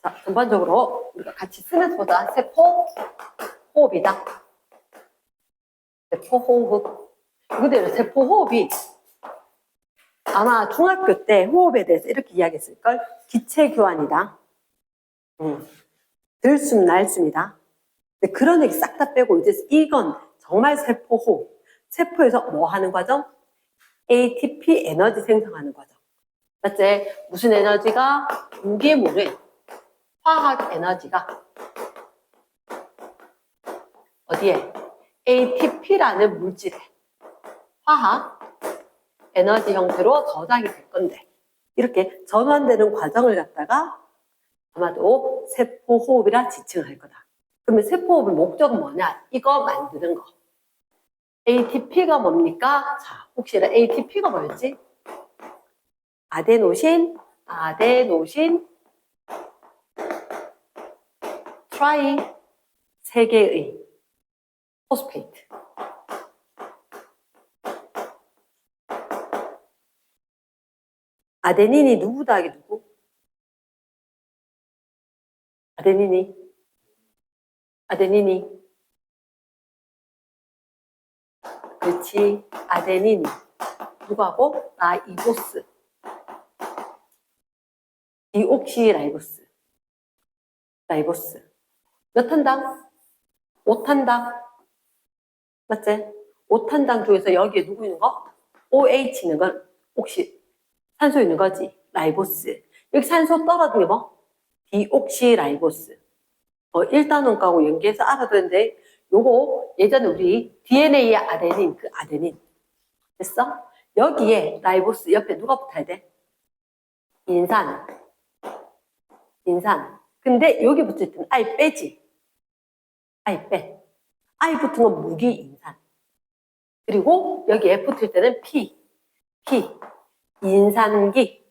자, 전반적으로 우리가 같이 쓰면서 보자. 세포 호흡이다. 세포 호흡. 그대로 세포 호흡이 아마 중학교 때 호흡에 대해서 이렇게 이야기했을걸? 기체 교환이다. 들숨 날숨이다. 근데 그런 얘기 싹 다 빼고 이제 이건 정말 세포 호흡. 세포에서 뭐 하는 과정? ATP 에너지 생성하는 과정. 맞지? 무슨 에너지가? 무게물의 화학 에너지가 어디에? ATP라는 물질에 화학 에너지 형태로 저장이 될 건데 이렇게 전환되는 과정을 갖다가 아마도 세포호흡이라 지칭할 거다. 그러면 세포호흡의 목적은 뭐냐? 이거 만드는 거. ATP가 뭡니까? 자, 혹시 ATP가 뭐였지? 아데노신, 트라이, 세 개의 포스페이트. 아데닌이 누구다 하게 누구? 아데닌이 그렇지. 아데닌이 누구하고? 라이보스, 디옥시라이보스. 몇 탄당? 5탄당. 맞지? 5탄당 중에서 여기에 누구 있는 거? OH 있는 건 혹시 산소 있는 거지? 라이보스. 여기 산소 떨어진 게 뭐? 디옥시라이보스. 1단원가하고 연계해서 알아둬야 되는데 요거 예전에 우리 DNA의 아데닌, 그 아데닌 됐어? 여기에 라이보스 옆에 누가 붙어야 돼? 인산. 근데 여기 붙을 때는 I 빼지. I 빼. I 붙은 건 무기인산. 그리고 여기에 붙을 때는 P. 인산기.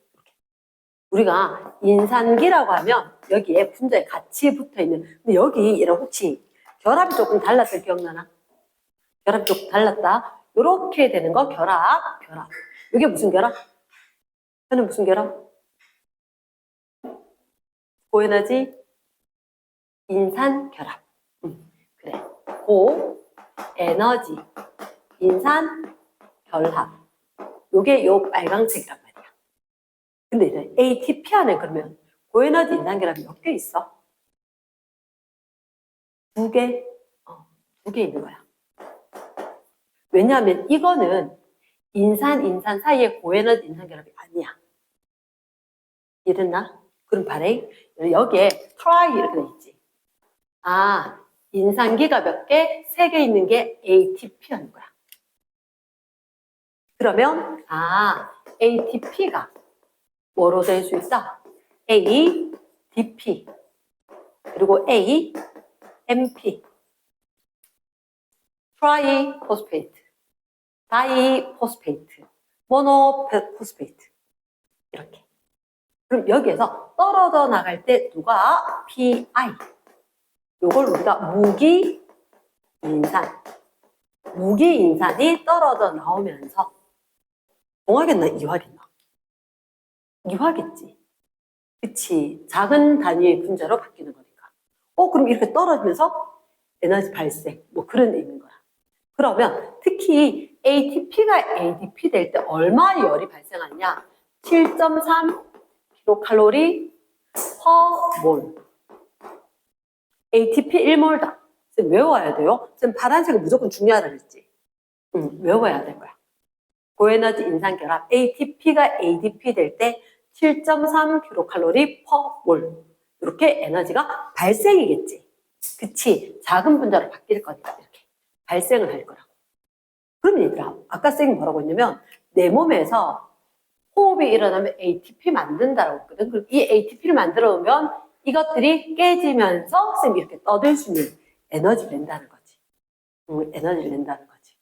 우리가 인산기라고 하면 여기에 분자에 같이 붙어있는, 근데 여기 얘랑 혹시 결합이 조금 달랐을 기억나나? 결합이 조금 달랐다. 요렇게 되는 거 결합. 이게 무슨 결합? 얘는 무슨 결합? 고에너지 인산 결합. 그래. 고에너지 인산 결합. 요게 요 빨강색이란 말이야. 근데 이제 ATP 안에 그러면 고에너지 인산 결합이 몇 개 있어? 2개? 2개 있는 거야. 왜냐하면 이거는 인산 사이에 고에너지 인산 결합이 아니야. 이해됐나? 그럼 발행 여기에 트라이 이렇게 돼 있지. 인산기가 몇 개? 3개 있는 게 ATP라는 거야. 그러면 ATP가 뭐로 될 수 있어? ADP 그리고 AMP 트라이포스페이트, 다이포스페이트, 모노포스페이트 이렇게. 그럼 여기에서 떨어져 나갈 때 누가? PI. 요걸 우리가 무기인산이 떨어져 나오면서 동하겠나? 이화겠나? 이화겠지. 그치. 작은 단위의 분자로 바뀌는 거니까. 그럼 이렇게 떨어지면서 에너지 발생, 뭐 그런 데 있는 거야. 그러면 특히 ATP가 ADP 될 때 얼마 열이 발생하냐? 7.3 킬로칼로리 per 몰. ATP 1몰다. 외워야 돼요. 지금 파란색은 무조건 중요하다 그랬지. 외워야 될 거야. 고에너지 인산결합 ATP가 ADP 될 때 7.3 킬로칼로리 per 몰. 이렇게 에너지가 발생이겠지. 그치? 작은 분자로 바뀔 거니까 이렇게 발생을 할 거라고. 그럼 얘들아, 아까 쌤이 뭐라고 했냐면 내 몸에서 호흡이 일어나면 ATP 만든다라고 했거든. 그럼 이 ATP를 만들어 오면 이것들이 깨지면서 쌤이 이렇게 떠들 수 있는 에너지를 낸다는 거지. 에너지를 낸다는 거지.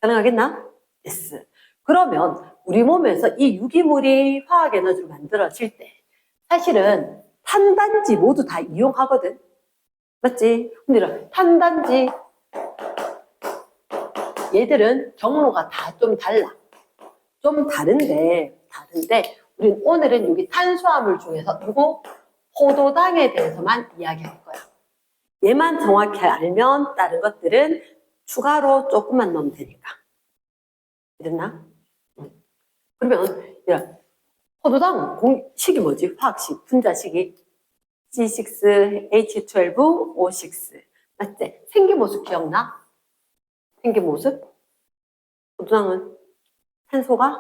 가능하겠나? yes. 그러면 우리 몸에서 이 유기물이 화학 에너지로 만들어질 때 사실은 탄단지 모두 다 이용하거든. 맞지? 근데 탄단지 얘들은 경로가 다 좀 달라. 좀 다른데 우린 오늘은 여기 탄수화물 중에서 누구? 포도당에 대해서만 이야기할 거야. 얘만 정확히 알면 다른 것들은 추가로 조금만 넣으면 되니까. 됐나? 그러면 야, 포도당 식이 뭐지? 화학식, 분자식이 C6H12O6 맞지? 생긴 모습 기억나? 생긴 모습? 포도당은 탄소가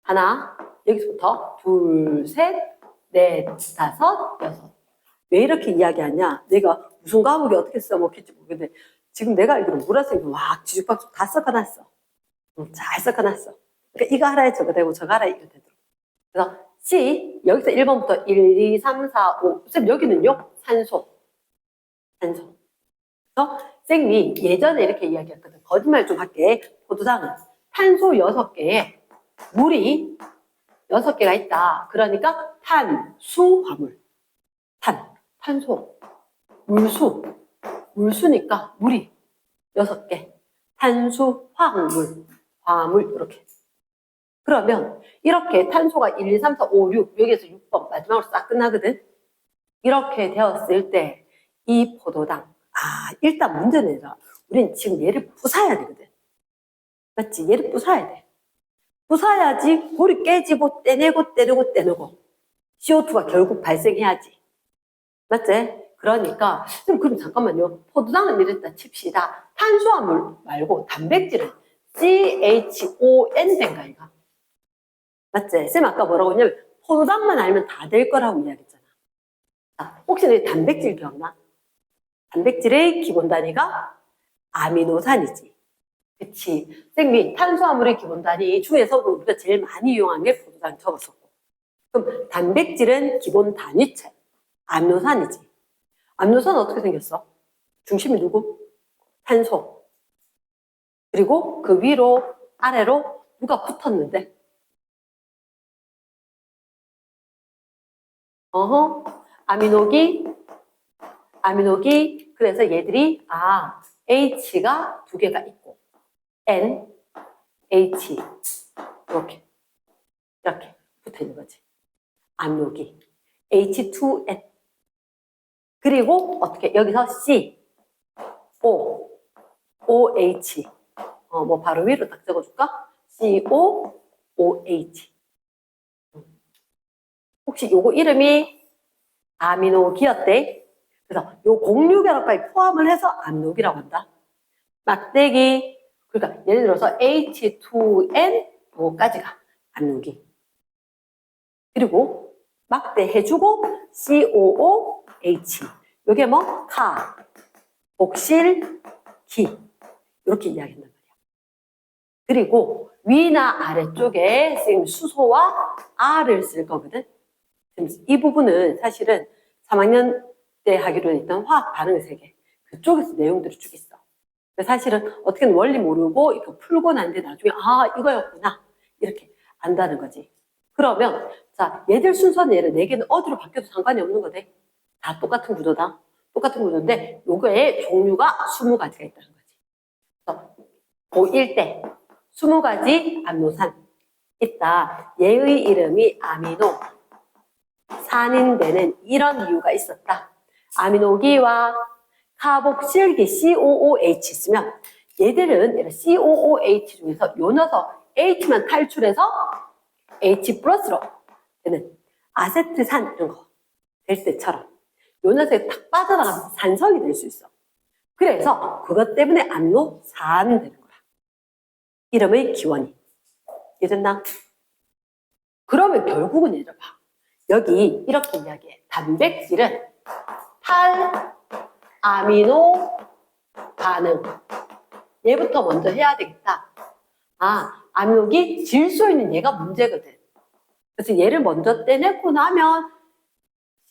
하나, 여기서부터 둘, 셋, 넷, 다섯, 여섯. 왜 이렇게 이야기하냐? 내가 무슨 과목이 어떻게 써먹힐지 모르겠는데 지금 내가 알기로 물화생이 막 뒤죽박죽 다 섞어놨어. 잘 섞어놨어. 그러니까 이거 하나에 저거 되고 저거 하나에 이거 되도록. 그래서 C, 여기서 1번부터 1, 2, 3, 4, 5. 쌤 여기는요? 산소. 산소. 그래서 쌤이 예전에 이렇게 이야기했거든. 거짓말 좀 할게. 포도당은 탄소 6개에 물이 6개가 있다. 그러니까 탄수화물. 탄소, 물수. 물수니까 물이 6개. 탄수, 화물, 화물 이렇게. 그러면 이렇게 탄소가 1, 2, 3, 4, 5, 6 여기에서 6번 마지막으로 싹 끝나거든. 이렇게 되었을 때 이 포도당 일단 문제는 얘들아 우린 지금 얘를 부숴야 되거든. 맞지? 얘를 부숴야 돼. 부숴야지 골이 깨지고 떼내고 CO2가 결국 발생해야지. 맞지? 그러니까 그럼 잠깐만요. 포도당은 이랬다 칩시다. 탄수화물 말고 단백질은 CHON 된가 이거? 맞지? 쌤 아까 뭐라고 했냐면 포도당만 알면 다 될 거라고 이야기했잖아. 자, 혹시 너 단백질 기억나? 단백질의 기본 단위가 아미노산이지. 그치? 쌤이 탄수화물의 기본 단위 중에서도 우리가 제일 많이 이용한 게 포도당 적었었고. 그럼 단백질은 기본 단위체. 아미노산이지. 아미노산은 어떻게 생겼어? 중심이 누구? 탄소. 그리고 그 위로 아래로 누가 붙었는데? 아미노기. 그래서 얘들이 H가 2개가 있고 N, H 이렇게 붙어 있는 거지. 아미노기 H2N. 그리고 어떻게 여기서 C, O, OH. 뭐 바로 위로 딱 적어줄까? CO, OH. 혹시 요거 이름이 아미노기였대? 그래서 요 공유결합까지 포함을 해서 암녹이라고 한다. 막대기. 그러니까 예를 들어서 H2N 요거까지가 암녹이. 그리고 막대해주고 COOH. 요게 뭐? 복실, 기. 이렇게 이야기한단 말이야. 그리고 위나 아래쪽에 지금 수소와 R을 쓸 거거든. 이 부분은 사실은 3학년 때 하기로 했던 화학 반응의 세계 그쪽에서 내용들을 쭉 있어. 사실은 어떻게든 원리 모르고 이거 풀고 난 뒤에 나중에 이거였구나 이렇게 안다는 거지. 그러면 자 얘들 순서는 얘를 4개는 어디로 바뀌어도 상관이 없는 거대. 다 똑같은 구조다. 똑같은 구조인데 요거에 종류가 20가지가 있다는 거지. 그래서 고1 때 20가지 암노산 있다. 얘의 이름이 아미노 산인데는 이런 이유가 있었다. 아미노기와 카복실기 COOH 있으면 얘들은 COOH 중에서 요 녀석 H만 탈출해서 H 플러스로 되는 아세트산 이런 거 될 때처럼 요 녀석이 탁 빠져나가면서 산성이 될 수 있어. 그래서 그것 때문에 암노산 되는 거야. 이름의 기원이. 이해됐나? 그러면 결국은 얘를 봐. 여기 이렇게 이야기해. 단백질은 탈아미노 반응. 얘부터 먼저 해야 되겠다. 아미노기 질소 있는 얘가 문제거든. 그래서 얘를 먼저 떼내고 나면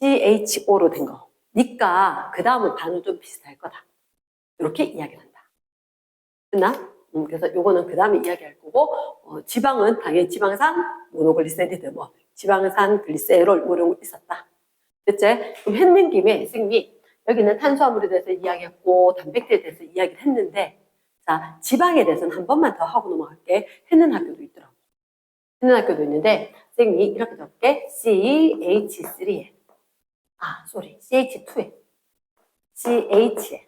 CHO로 된 거. 니까 그 다음은 반응 좀 비슷할 거다. 이렇게 이야기를 한다. 됐나? 그래서 요거는 그 다음에 이야기할 거고 지방은 당연히 지방산, 모노글리세리드 뭐 지방산, 글리세롤 뭐 이런 거 있었다. 됐지? 그럼 했는 김에 선생님이 여기는 탄수화물에 대해서 이야기했고 단백질에 대해서 이야기를 했는데 자 지방에 대해서는 한 번만 더 하고 넘어갈게. 했는 학교도 있더라고. 했는 학교도 있는데 선생님이 이렇게 적게 CH3에 CH2에 CH2에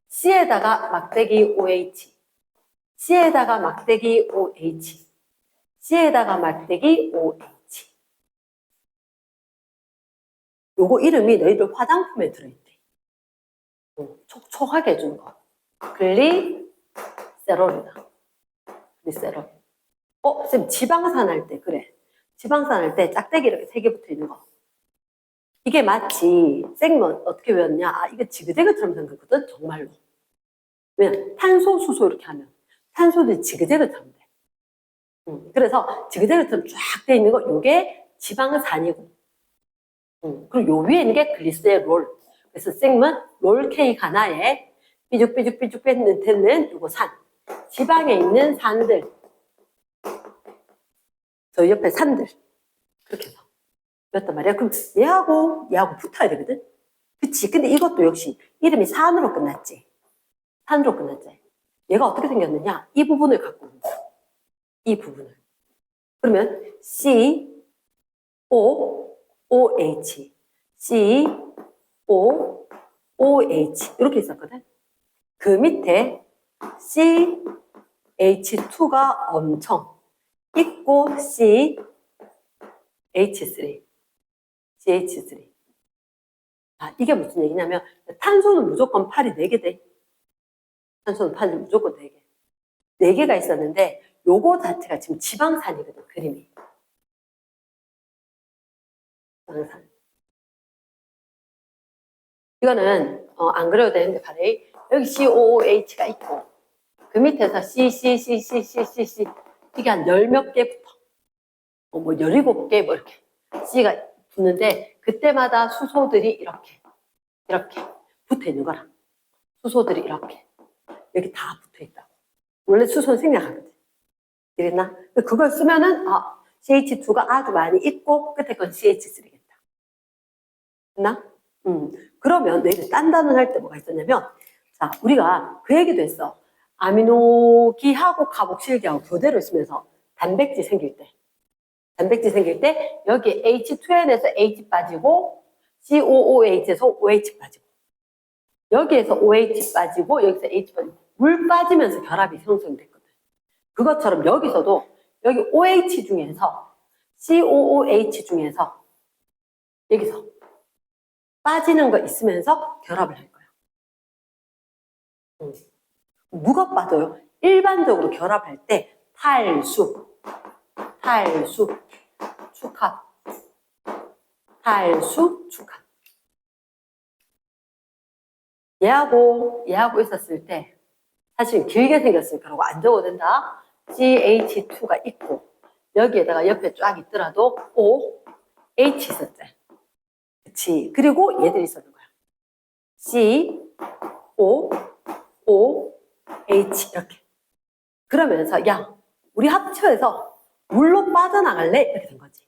C에다가 막대기 OH, C에다가 막대기 OH, C에다가 막대기 OH. 요거 이름이 너희들 화장품에 들어있대. 촉촉하게 해주는 거. 글리세롤이다. 글리세롤. 쌤, 지방산 할 때, 그래. 지방산 할 때 짝대기 이렇게 3개 붙어 있는 거. 이게 마치, 쌤은 어떻게 외웠냐? 이거 지그재그처럼 생겼거든, 정말로. 왜냐면 탄소, 수소 이렇게 하면 탄소도 지그재그처럼 돼. 그래서 지그재그처럼 쫙 돼 있는 거, 요게 지방산이고. 그리고 요 위에 있는 게 글리세롤. 그래서 쌤은 롤케이크 하나에 삐죽삐죽삐죽 뱉는 요거 산. 지방에 있는 산들. 저 옆에 산들. 그렇게 해서. 였단 말이야. 그럼 얘하고 붙어야 되거든? 그치? 근데 이것도 역시 이름이 산으로 끝났지. 산으로 끝났지. 얘가 어떻게 생겼느냐? 이 부분을 갖고 있는 거야. 이 부분을. 그러면 C, O, OH, C, O, OH 이렇게 있었거든? 그 밑에 CH2가 엄청 있고 CH3. 이게 무슨 얘기냐면 탄소는 무조건 팔이 4개 돼. 탄소는 팔이 무조건 4개. 4개가 있었는데 요거 자체가 지금 지방산이거든, 그림이. 지방산. 이거는 안 그려도 되는데 바로 여기 COOH가 있고 그 밑에서 C 이게 한 10몇 개 붙어. 뭐 17개 뭐 이렇게 C가 붙는데 그때마다 수소들이 이렇게 붙어 있는 거라. 수소들이 이렇게 여기 다 붙어 있다고. 원래 수소는 생략하거든. 이랬나? 그걸 쓰면은 CH2가 아주 많이 있고 끝에 건 CH3겠다. 됐나? 그러면 너희들 딴 단원 할 때 뭐가 있었냐면, 자, 우리가 그 얘기도 했어. 아미노기하고 카복실기하고 교대로 있으면서 단백질 생길 때 여기 H2N에서 H 빠지고 COOH에서 OH 빠지고 여기에서 OH 빠지고 여기서 H 빠지고 물 빠지면서 결합이 형성됐거든. 그것처럼 여기서도 여기 OH 중에서 COOH 중에서 여기서 빠지는 거 있으면서 결합을 할 거야. 뭐가 빠져요? 일반적으로 결합할 때 탈수, 축합. 얘하고 있었을 때 사실 길게 생겼으니까 그러고 안 적어도 된다. CH2가 있고 여기에다가 옆에 쫙 있더라도 OH 있었지. 그치. 그리고 얘들이 있었는 거야. C, O, H 이렇게. 그러면서 야, 우리 합쳐서 물로 빠져나갈래? 이렇게 된 거지.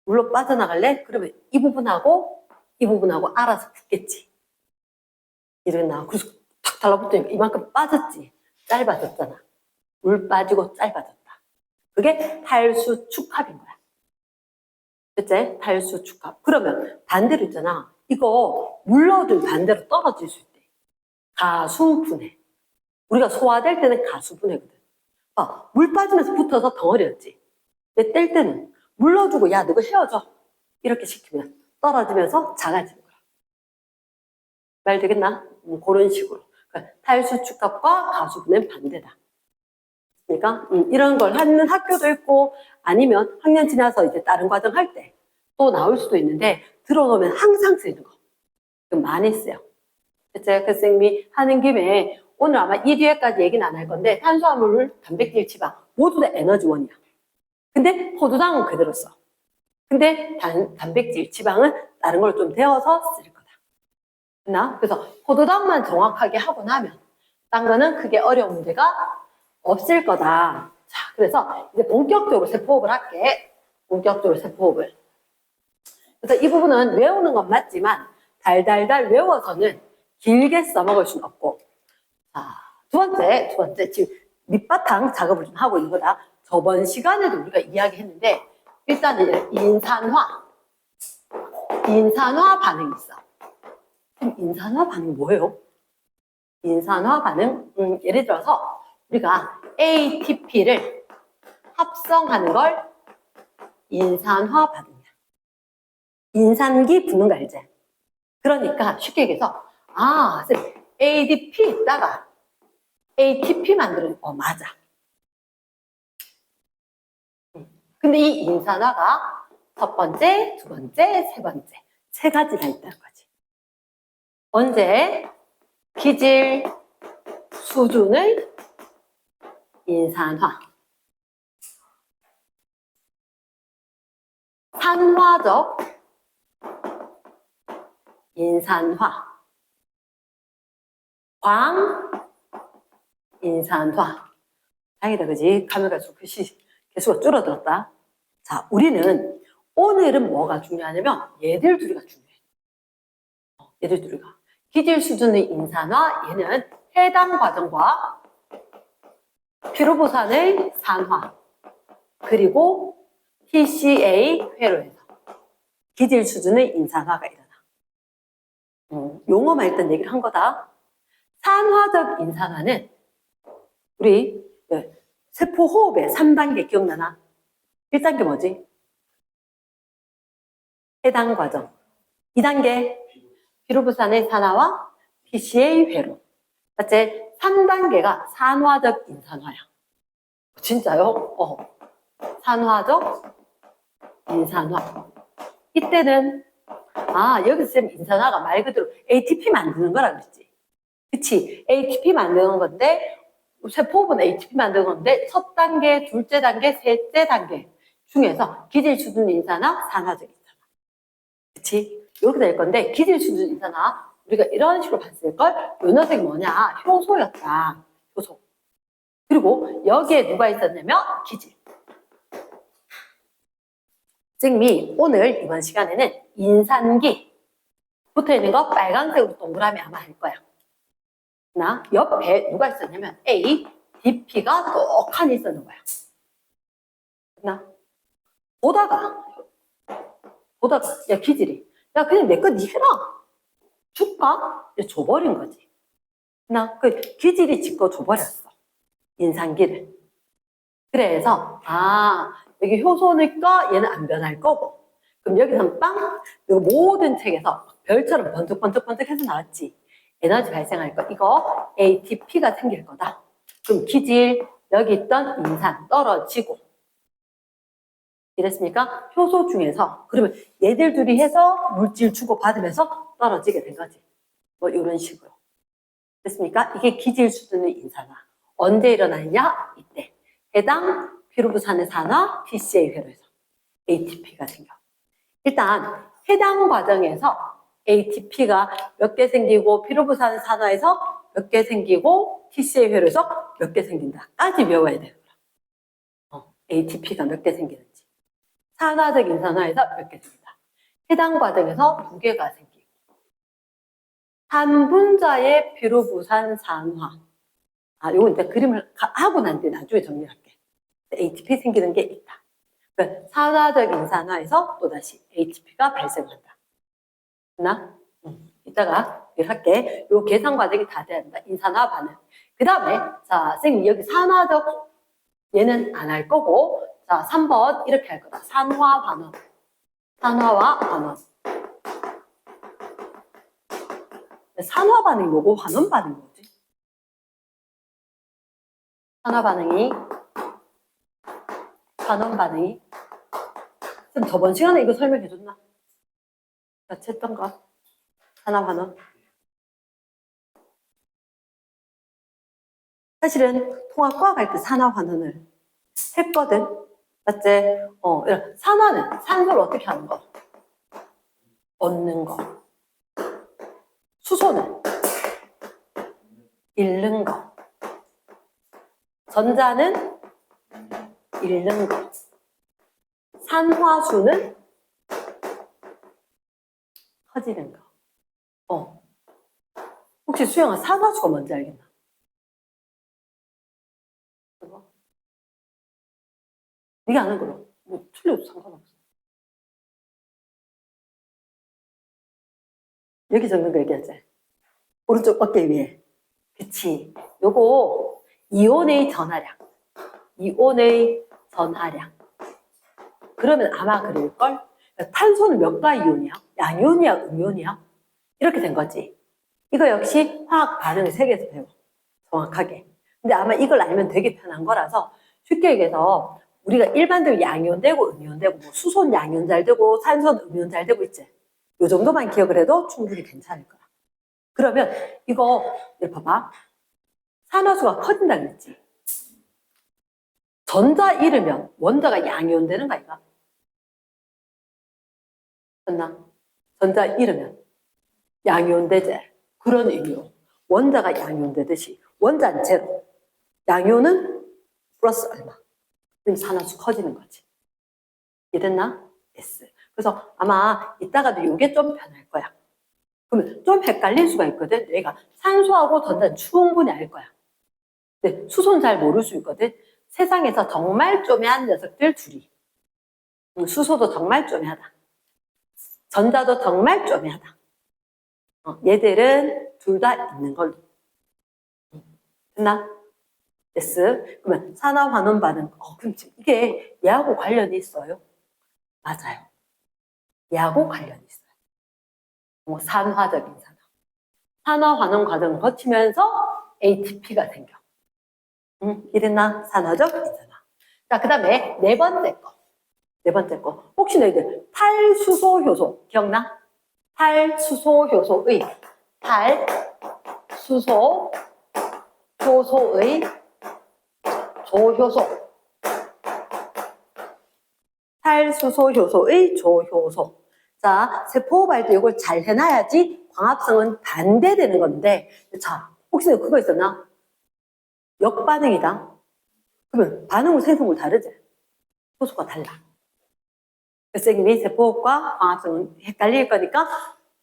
물로 빠져나갈래? 그러면 이 부분하고 알아서 붙겠지. 이랬나? 그래서 탁 달라붙으니까 이만큼 빠졌지. 짧아졌잖아. 물 빠지고 짧아졌다. 그게 탈수축합인 거야. 그치? 탈수축합. 그러면 반대로 있잖아. 이거 물러들 반대로 떨어질 수 있대. 가수분해. 우리가 소화될 때는 가수분해거든. 물 빠지면서 붙어서 덩어리였지. 근데 뗄 때는 물러주고 야, 너가 헤어져. 이렇게 시키면 떨어지면서 작아지는 거야. 말 되겠나? 그런 식으로. 그러니까 탈수축합과 가수분해는 반대다. 그러니까 이런 걸 하는 학교도 있고 아니면 학년 지나서 이제 다른 과정 할 때 또 나올 수도 있는데 들어놓으면 항상 쓰이는 거. 좀 많이 쓰여. 제가 그 선생님이 하는 김에 오늘 아마 이 뒤에까지 얘기는 안 할 건데 탄수화물, 단백질, 지방 모두 다 에너지원이야. 근데 포도당은 그대로 써. 근데 단백질, 지방은 다른 걸 좀 데워서 쓸 거다. 됐나? 그래서 포도당만 정확하게 하고 나면 딴 거는 크게 어려운 문제가 없을 거다. 자, 그래서 이제 본격적으로 세포호흡을 할게. 본격적으로 세포호흡을. 그래서 이 부분은 외우는 건 맞지만 달달달 외워서는 길게 써먹을 수는 없고. 자, 두 번째 지금 밑바탕 작업을 좀 하고 있는 거다. 저번 시간에도 우리가 이야기했는데 일단은 인산화 반응이 있어. 그럼 인산화 반응 뭐예요? 인산화 반응, 예를 들어서 우리가 ATP를 합성하는 걸 인산화 반응이야. 인산기 붙는 거 알지? 그러니까 쉽게 얘기해서 쌤, ADP 있다가 ATP 만드는 맞아. 근데 이 인산화가 첫 번째, 두 번째, 세 번째 세 가지가 있다는 거지. 언제? 기질 수준의 인산화, 산화적 인산화, 광인산화. 다행이다, 그지? 가면 갈수록 개수가 줄어들었다. 자, 우리는 오늘은 뭐가 중요하냐면 얘들 둘이가 중요해. 얘들 둘이가. 기질 수준의 인산화, 얘는 해당 과정과 피로부산의 산화, 그리고 TCA 회로에서 기질 수준의 인산화가 일어나. 용어만 일단 얘기를 한 거다. 산화적 인산화는 우리 세포 호흡의 3단계 기억나나? 1단계 뭐지? 해당 과정. 2단계 피로부산의 산화와 TCA 회로. 맞지? 3단계가 산화적 인산화야. 진짜요? 산화적 인산화. 이때는 여기서 쌤 인산화가 말 그대로 ATP 만드는 거라 그랬지. 그치? ATP 만드는 건데 세포호흡은 ATP 만드는 건데 첫 단계, 둘째 단계, 셋째 단계 중에서 기질 수준 인산화, 산화적 인산화. 그치? 이렇게 될 건데 기질 수준 인산화 우리가 이런 식으로 봤을걸? 요 녀석이 뭐냐? 효소였다. 효소. 그리고 여기에 누가 있었냐면 기질. 쌤이 오늘 이번 시간에는 인산기 붙어있는 거 빨간색으로 동그라미 아마 할 거야. 나 옆에 누가 있었냐면 ADP가 떡하니 있었는 거야. 나 보다가 야 기질이 야 그냥 내 거 니해라 줄까? 줘버린 거지. 나 그 기질이 지거 줘버렸어. 인산기를. 그래서 여기 효소니까 얘는 안 변할 거고 그럼 여기서는 이거 모든 책에서 별처럼 번쩍번쩍 해서 나왔지. 에너지 발생할 거 이거 ATP가 생길 거다. 그럼 기질 여기 있던 인산 떨어지고 이랬습니까? 효소 중에서 그러면 얘들 둘이 해서 물질 주고받으면서 떨어지게 된 거지. 뭐 이런 식으로. 됐습니까? 이게 기질 수준의 인산화. 언제 일어나느냐? 이때. 해당 피로부산의 산화 TCA 회로에서 ATP가 생겨. 일단 해당 과정에서 ATP가 몇 개 생기고 피로부산 산화에서 몇 개 생기고 TCA 회로에서 몇 개 생긴다까지 외워야 돼요. ATP가 몇 개 생기는지. 산화적 인산화에서 몇 개 생긴다. 해당 과정에서 2개가 생기고. 한 분자의 피로부산 산화. 요건 이제 그림을 하고 난 뒤에 나중에 정리할게. ATP 생기는 게 있다. 그러니까 산화적 인산화에서 또다시 ATP가 발생한다. 됐나? 이따가 할게. 요 계산 과정이 다 돼야 된다. 인산화 반응. 그 다음에, 자, 선생님, 여기 산화적, 얘는 안 할 거고, 자, 3번 이렇게 할 거다. 산화 반응. 산화와 반응. 산화 반응이 뭐고, 환원 반응이 뭐지? 산화 반응이, 환원 반응이. 쌤, 저번 시간에 이거 설명해줬나? 같이 했던 거. 산화 환원. 사실은 통합과학 할 때 산화 환원을 했거든. 맞지? 산화는 산소를 어떻게 하는 거? 얻는 거. 수소는 잃는 거. 전자는 잃는 거. 산화수는 커지는 거. 혹시 수영아 산화수가 뭔지 알겠나? 네가 아는 걸로. 뭐 틀려도 상관없어. 여기 적는 거 얘기하지. 오른쪽 어깨 위에. 그치. 요거 이온의 전하량. 이온의 전하량. 그러면 아마 그럴걸? 탄소는 몇 가 이온이야? 양이온이야? 음이온이야? 이렇게 된 거지. 이거 역시 화학 반응을 세계에서 배워. 정확하게. 근데 아마 이걸 알면 되게 편한 거라서 쉽게 얘기해서 우리가 일반적으로 양이온 되고 음이온 되고 뭐 수소는 양이온 잘 되고 산소는 음이온 잘 되고 있지. 요 정도만 기억을 해도 충분히 괜찮을 거야. 그러면 이거 봐봐. 산화수가 커진다 그랬지. 전자 잃으면 원자가 양이온 되는 거 아이가? 맞나? 전자 잃으면 양이온 되지. 그런 의미로 원자가 양이온 되듯이 원자는 제로, 양이온은 플러스 얼마. 그럼 산화수 커지는 거지. 이해됐나? S. 그래서 아마 이따가도 이게 좀 변할 거야. 그러면 좀 헷갈릴 수가 있거든. 얘가 산소하고 전자는 충분히 알 거야. 근데 수소는 잘 모를 수 있거든. 세상에서 정말 쪼매한 녀석들 둘이. 수소도 정말 쪼매하다. 전자도 정말 쪼매하다. 얘들은 둘 다 있는 걸로. 됐나? S. 그러면 산화환원 반응. 그럼 지금 이게 얘하고 관련이 있어요? 맞아요. 얘하고 관련이 있어요. 산화적인 산화. 산화환원 과정을 거치면서 ATP가 생겨. 이랬나? 산화적 인산화. 자, 그 다음에 네 번째 거. 네 번째 거. 혹시 너희들 탈수소 효소 기억나? 탈수소 효소의 탈수소 효소의 조효소. 탈수소 효소의 조효소. 자, 세포호흡할 때 이걸 잘 해놔야지 광합성은 반대되는 건데, 자, 혹시 그거 있었나? 역반응이다. 그러면 반응물 생성물 다르지? 효소가 달라. 선생님이 세포호흡과 광합성은 헷갈릴 거니까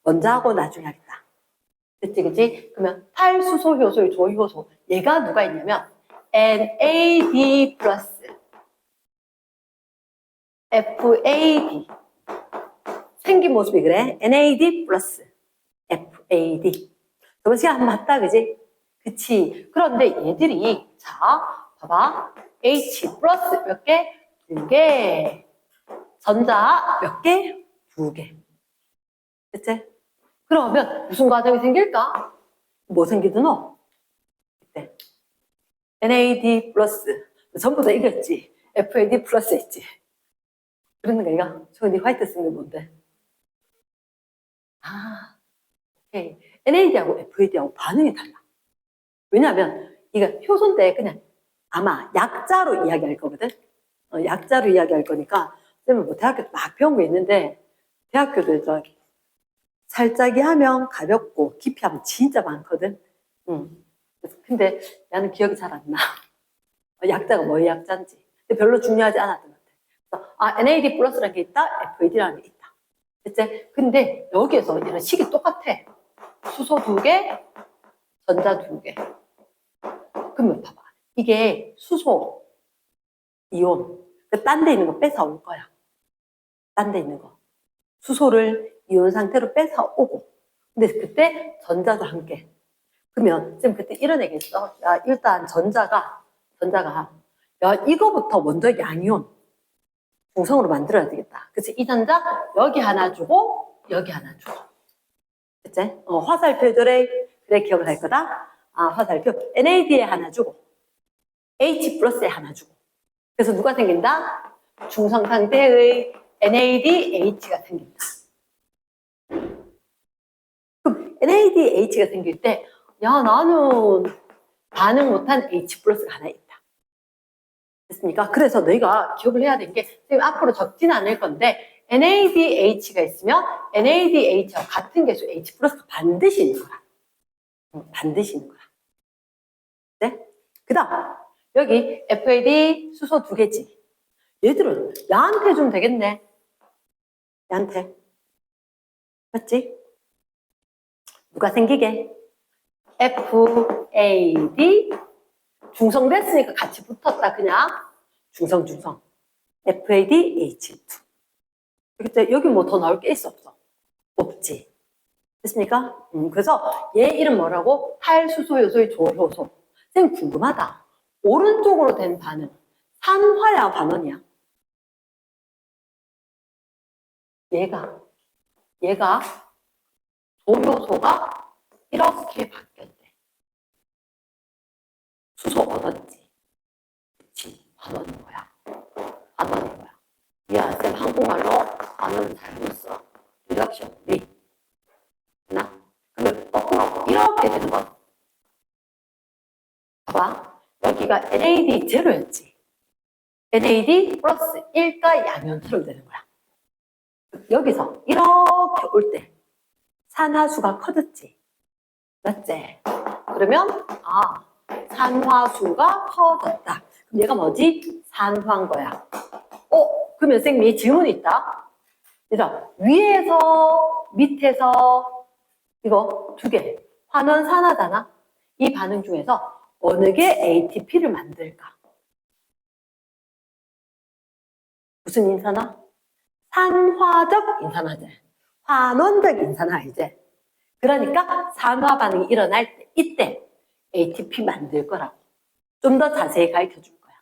먼저 하고 나중에 하겠다. 됐지, 그치? 그러면 탈수소 효소의 조효소. 얘가 누가 있냐면 NAD 플러스 FAD. 생긴 모습이 그래. NAD 플러스 FAD. 저번 시간 한번 봤다, 그지? 그치. 그런데 얘들이, 자, 봐봐. H 플러스 몇 개? 2개. 전자 몇 개? 2개. 됐지? 그러면 무슨 과정이 생길까? 뭐 생기드노? 이때. NAD 플러스. 전부 다 이겼지. FAD 플러스 했지. 그러는 거야. 저거 네 화이트 쓴 게 뭔데? 아, 오케이. NAD하고 FAD하고 반응이 달라. 왜냐하면 이거 효소인데 그냥 아마 약자로 이야기할 거거든. 약자로 이야기할 거니까 쌤은 뭐 대학교 막 배운 거 있는데 대학교도 저기 살짝이 하면 가볍고 깊이 하면 진짜 많거든. 근데 나는 기억이 잘 안 나. 약자가 뭐의 약자인지. 근데 별로 중요하지 않았던 것 같아. NAD 플러스라는 게 있다, FAD라는 게 있다. 됐지? 근데 여기에서 이런 식이 똑같아. 수소 2개, 전자 2개. 그러면 봐봐. 이게 수소, 이온. 딴 데 있는 거 뺏어올 거야. 딴 데 있는 거. 수소를 이온 상태로 뺏어오고. 근데 그때 전자도 함께. 그러면 지금 그때 이런 얘기 했어. 야, 일단 전자가 야, 이거부터 먼저 양이온 중성으로 만들어야 되겠다. 그치? 이 전자 여기 하나 주고 여기 하나 주고. 그치? 화살표 조래 그래 기억을 할 거다. 화살표 NAD에 하나 주고 H 플러스에 하나 주고. 그래서 누가 생긴다? 중성 상태의 NADH가 생긴다. 그럼 NADH가 생길 때 야, 나는 반응 못한 H 플러스가 하나 있다. 됐습니까? 그래서 너희가 기억을 해야 되는 게 앞으로 적진 않을 건데 NADH가 있으면 NADH와 같은 개수 H 플러스가 반드시 있는 거야. 반드시 있는 거야. 네? 그 다음 여기 FAD 수소 2개지. 얘들은 야한테 주면 되겠네. 야한테. 맞지? 누가 생기게? FAD 중성 됐으니까 같이 붙었다 그냥. 중성. FADH2. 그때 여기 뭐 더 나올 게 있어 없어? 없지. 됐습니까? 그래서 얘 이름 뭐라고? 탈수소 요소의 조효소. 쌤 궁금하다. 오른쪽으로 된 반응. 산화야 반원이야? 얘가 조효소가 이렇게 바뀌었대. 수소 얻었지. 그치. 반원인 거야. 반원인 거야. 야, 쌤 한국말로 반원은 잘 못 써. 리덕션, 리. 나? 그러면 거꾸로 이렇게 되는 거. 봐봐. 여기가 NAD 제로였지. NAD 플러스 1가 양면처럼 되는 거야. 여기서 이렇게 올 때 산화수가 커졌지. 맞지? 그러면 산화수가 커졌다. 그럼 얘가 뭐지? 산화인 거야. 그러면 쌤이 질문이 있다. 그래서 위에서 밑에서 이거 두 개. 환원 산화잖아. 이 반응 중에서 어느 게 ATP를 만들까? 무슨 인산화? 산화적 인산화제. 환원적 인산화이제. 그러니까 산화 반응이 일어날 때 이때 ATP 만들 거라고. 좀 더 자세히 가르쳐 줄 거야.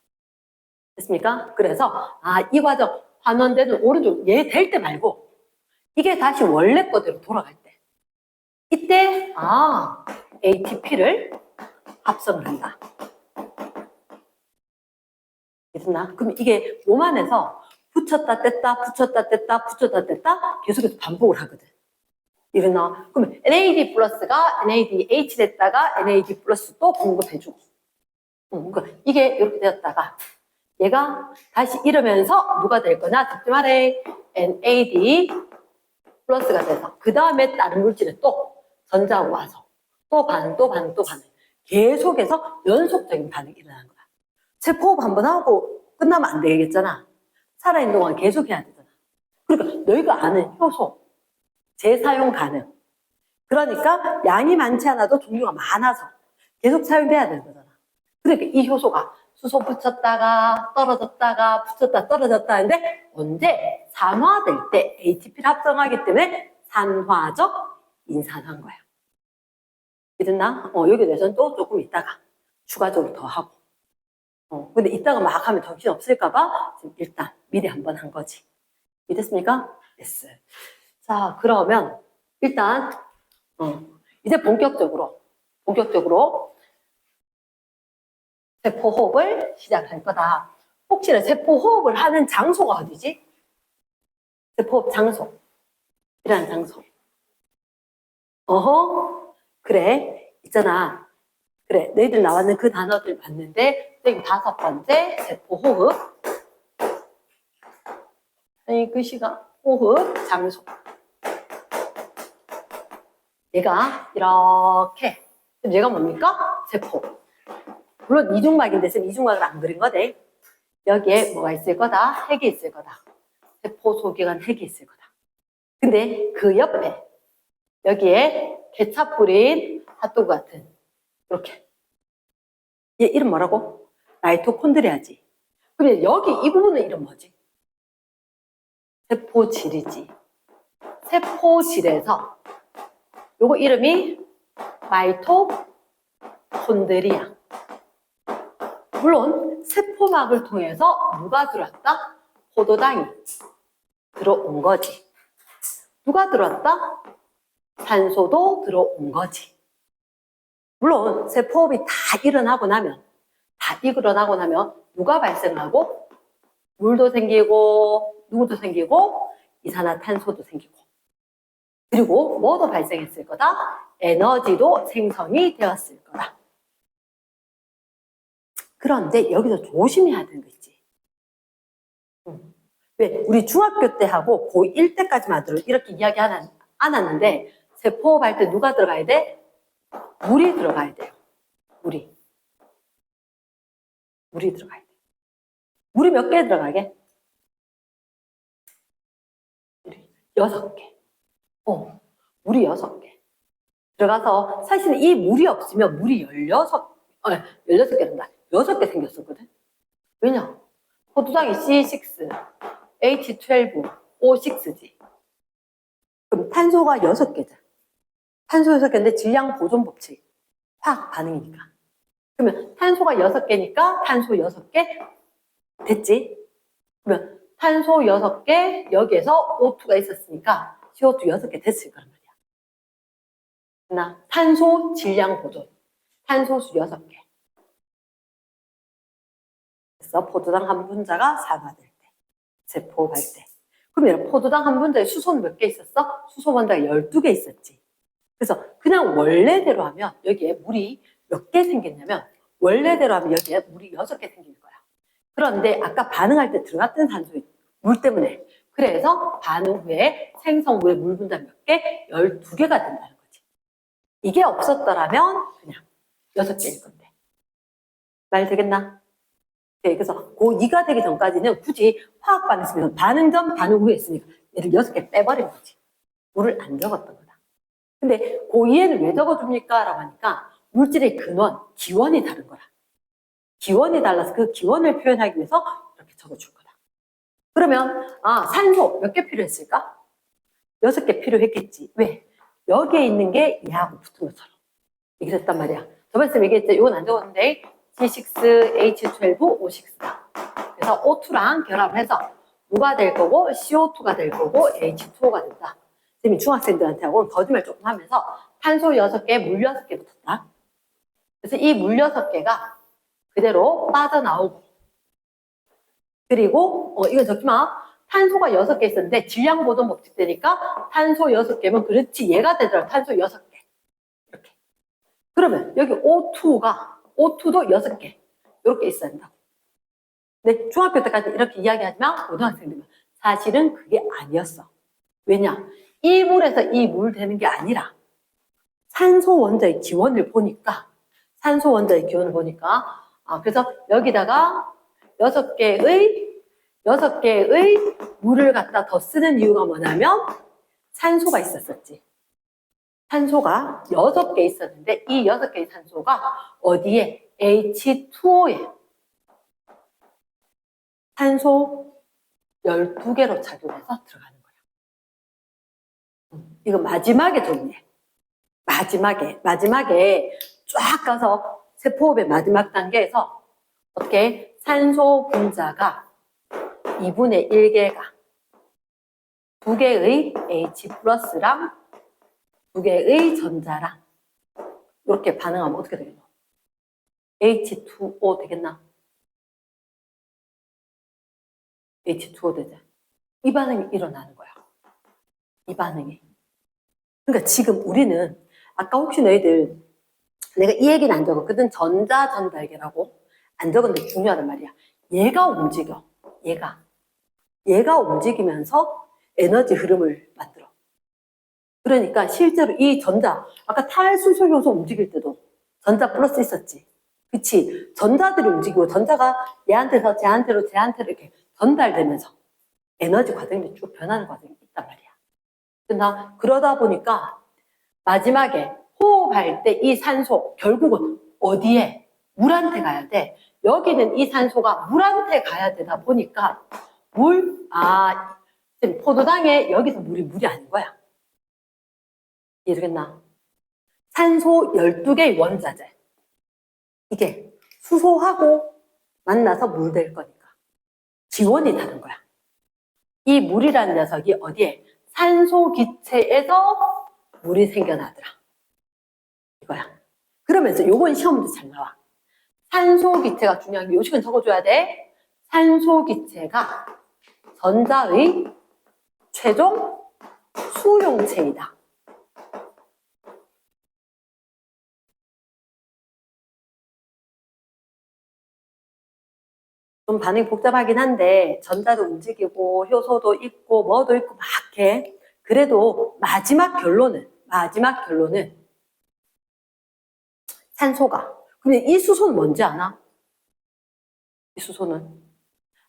됐습니까? 그래서 이 과정 환원되는 오른쪽 얘 될 때 말고 이게 다시 원래 거대로 돌아갈 때 이때 ATP를 합성을 한다. 됐나? 그럼 이게 몸 안에서 붙였다 뗐다 붙였다 뗐다 붙였다 뗐다 계속해서 반복을 하거든. 이러나? 그러면 NAD 플러스가 NADH 됐다가 NAD 플러스 또 공급해주고. 그러니까 이게 이렇게 되었다가 얘가 다시 이러면서 누가 될 거냐? 잡지 말해. NAD 플러스가 돼서 그 다음에 다른 물질에 또 전자가 와서 또 반응 계속해서 연속적인 반응이 일어나는 거야. 세포호흡 한번 하고 끝나면 안 되겠잖아. 살아있는 동안 계속 해야 되잖아. 그러니까 너희가 아는 효소 재사용 가능. 그러니까 양이 많지 않아도 종류가 많아서 계속 사용돼야 되는 거잖아. 그러니까 이 효소가 수소 붙였다가 떨어졌다가 붙였다 떨어졌다 하는데 언제 산화될 때 ATP를 합성하기 때문에 산화적 인산화인 거야. 이랬나? 여기에 대해서는 또 조금 이따가 추가적으로 더 하고. 근데 이따가 막 하면 정신 없을까봐 일단 미리 한번 한 거지. 이해됐습니까? 됐어요. 자, 그러면 일단 이제 본격적으로 세포호흡을 시작할 거다. 혹시나 세포호흡을 하는 장소가 어디지? 세포호흡 장소. 이라는 장소. 그래. 있잖아. 그래. 너희들 나왔는 그 단어들 봤는데 여기 5번째 세포호흡. 아니, 그 시간 호흡 장소. 얘가 이렇게. 그럼 얘가 뭡니까? 세포. 물론 이중막인데 쌤 이중막을 안 그린 거대. 여기에 뭐가 있을 거다? 핵이 있을 거다. 세포 소기관 핵이 있을 거다. 근데 그 옆에 여기에 케찹 뿌린 핫도그 같은 이렇게. 얘 이름 뭐라고? 마이토콘드리아지. 그러면 여기 이 부분은 이름 뭐지? 세포질이지. 세포질에서 요거 이름이 마이토콘드리아. 물론 세포막을 통해서 누가 들어왔다? 포도당이 들어온 거지. 누가 들어왔다? 산소도 들어온 거지. 물론 세포호흡이 다 일어나고 나면 누가 발생하고? 물도 생기고 누구도 생기고 이산화탄소도 생기고 그리고 뭐도 발생했을 거다? 에너지도 생성이 되었을 거다. 그런데 여기서 조심해야 되는 거 있지. 왜? 우리 중학교 때 하고 고1 때까지만 이렇게 이야기 안 왔는데 세포호흡 할 때 누가 들어가야 돼? 물이 들어가야 돼요. 물이 들어가야 돼. 물이 몇 개 들어가게? 물이 6개. 물이 6개. 들어가서 사실은 이 물이 없으면 물이 16개란다. 6개 생겼었거든. 왜냐? 포도당이 C6, H12, O6지. 그럼 탄소가 6개죠. 탄소 6개인데 질량 보존 법칙. 화학 반응이니까. 그러면 탄소가 6개니까 탄소 6개 됐지? 그러면 탄소 6개, 여기에서 O2가 있었으니까 CO2 6개 됐을 거란 말이야. 나 탄소 질량 보존. 탄소수 6개. 그래서 포도당 한 분자가 산화될 때, 재포흡할 때. 그러면 포도당 한 분자에 수소는 몇 개 있었어? 수소 원자가 12개 있었지. 그래서 그냥 원래대로 하면 여기에 물이 몇 개 생겼냐면 원래대로 하면 여기에 물이 6개 생길 거야. 그런데 아까 반응할 때 들어갔던 산소 물 때문에 그래서 반응 후에 생성물의 물 분자 몇 개? 12개가 된다는 거지. 이게 없었더라면 그냥 6개일 건데. 말 되겠나? 네, 그래서 고2가 되기 전까지는 굳이 화학 반응 쓰면 반응 전, 반응 후에 했으니까 얘를 6개 빼버린 거지. 물을 안 적었던 거다. 근데 고2에는 왜 적어줍니까? 라고 하니까 물질의 근원, 기원이 다른 거라. 기원이 달라서 그 기원을 표현하기 위해서 이렇게 적어줄 거다. 그러면 산소 몇 개 필요했을까? 6개 필요했겠지. 왜? 여기에 있는 게 얘하고 붙은 것처럼 얘기를 했단 말이야. 저번에 쌤 얘기했죠. 이건 안 적었는데 C6, H12, O6다. 그래서 O2랑 결합을 해서 누가 될 거고 CO2가 될 거고 H2O가 된다. 쌤이 중학생들한테 하고 거짓말 조금 하면서 탄소 6개, 물 6개 붙었다. 그래서 이 물 6개가 그대로 빠져나오고 그리고 이건 적지 마. 탄소가 6개 있었는데 질량 보존 법칙 되니까 탄소 6개면 그렇지 얘가 되더라. 탄소 6개. 이렇게. 그러면 여기 O2도 6개. 이렇게 있어야 된다고. 네, 중학교 때까지 이렇게 이야기하지만 고등학생들은 사실은 그게 아니었어. 왜냐? 이 물에서 이 물 되는 게 아니라 산소 원자의 기원을 보니까 그래서 여기다가 6개의 물을 갖다 더 쓰는 이유가 뭐냐면 산소가 있었었지. 산소가 6개 있었는데 이 6개의 산소가 어디에? H2O에 산소 12개로 작용해서 들어가는 거야. 이거 마지막에 정리해. 마지막에 쫙 가서 세포호흡의 마지막 단계에서 어떻게 산소 분자가 2분의 1개가 2개의 H 플러스랑 2개의 전자랑 이렇게 반응하면 어떻게 되겠노? H2O 되겠나? H2O 되자. 이 반응이 일어나는 거야. 이 반응이. 그러니까 지금 우리는 아까 혹시 너희들 내가 이 얘기는 안 적었거든. 전자 전달계라고 안 적었는데 중요하단 말이야. 얘가 움직여. 얘가 움직이면서 에너지 흐름을 만들어. 그러니까 실제로 이 전자, 아까 탈수소 효소 움직일 때도 전자 플러스 있었지. 그치? 전자들이 움직이고 전자가 얘한테서 쟤한테로 이렇게 전달되면서 에너지 과정이 쭉 변하는 과정이 있단 말이야. 그러다 보니까 마지막에 호흡할 때 이 산소 결국은 어디에? 물한테 가야 돼. 여기는 이 산소가 물한테 가야 되다 보니까 지금 포도당에 여기서 물이 아닌 거야. 이해되겠나? 산소 12개의 원자재. 이게 수소하고 만나서 물 될 거니까. 기원이 다른 거야. 이 물이라는 녀석이 어디에? 산소 기체에서 물이 생겨나더라. 이거야. 그러면서 요건 시험도 잘 나와. 산소 기체가 중요한 게 요식은 적어줘야 돼. 산소 기체가 전자의 최종 수용체이다. 좀 반응이 복잡하긴 한데 전자도 움직이고 효소도 있고 뭐도 있고 막 해. 그래도 마지막 결론은 산소가. 근데 이 수소는 뭔지 아나? 이 수소는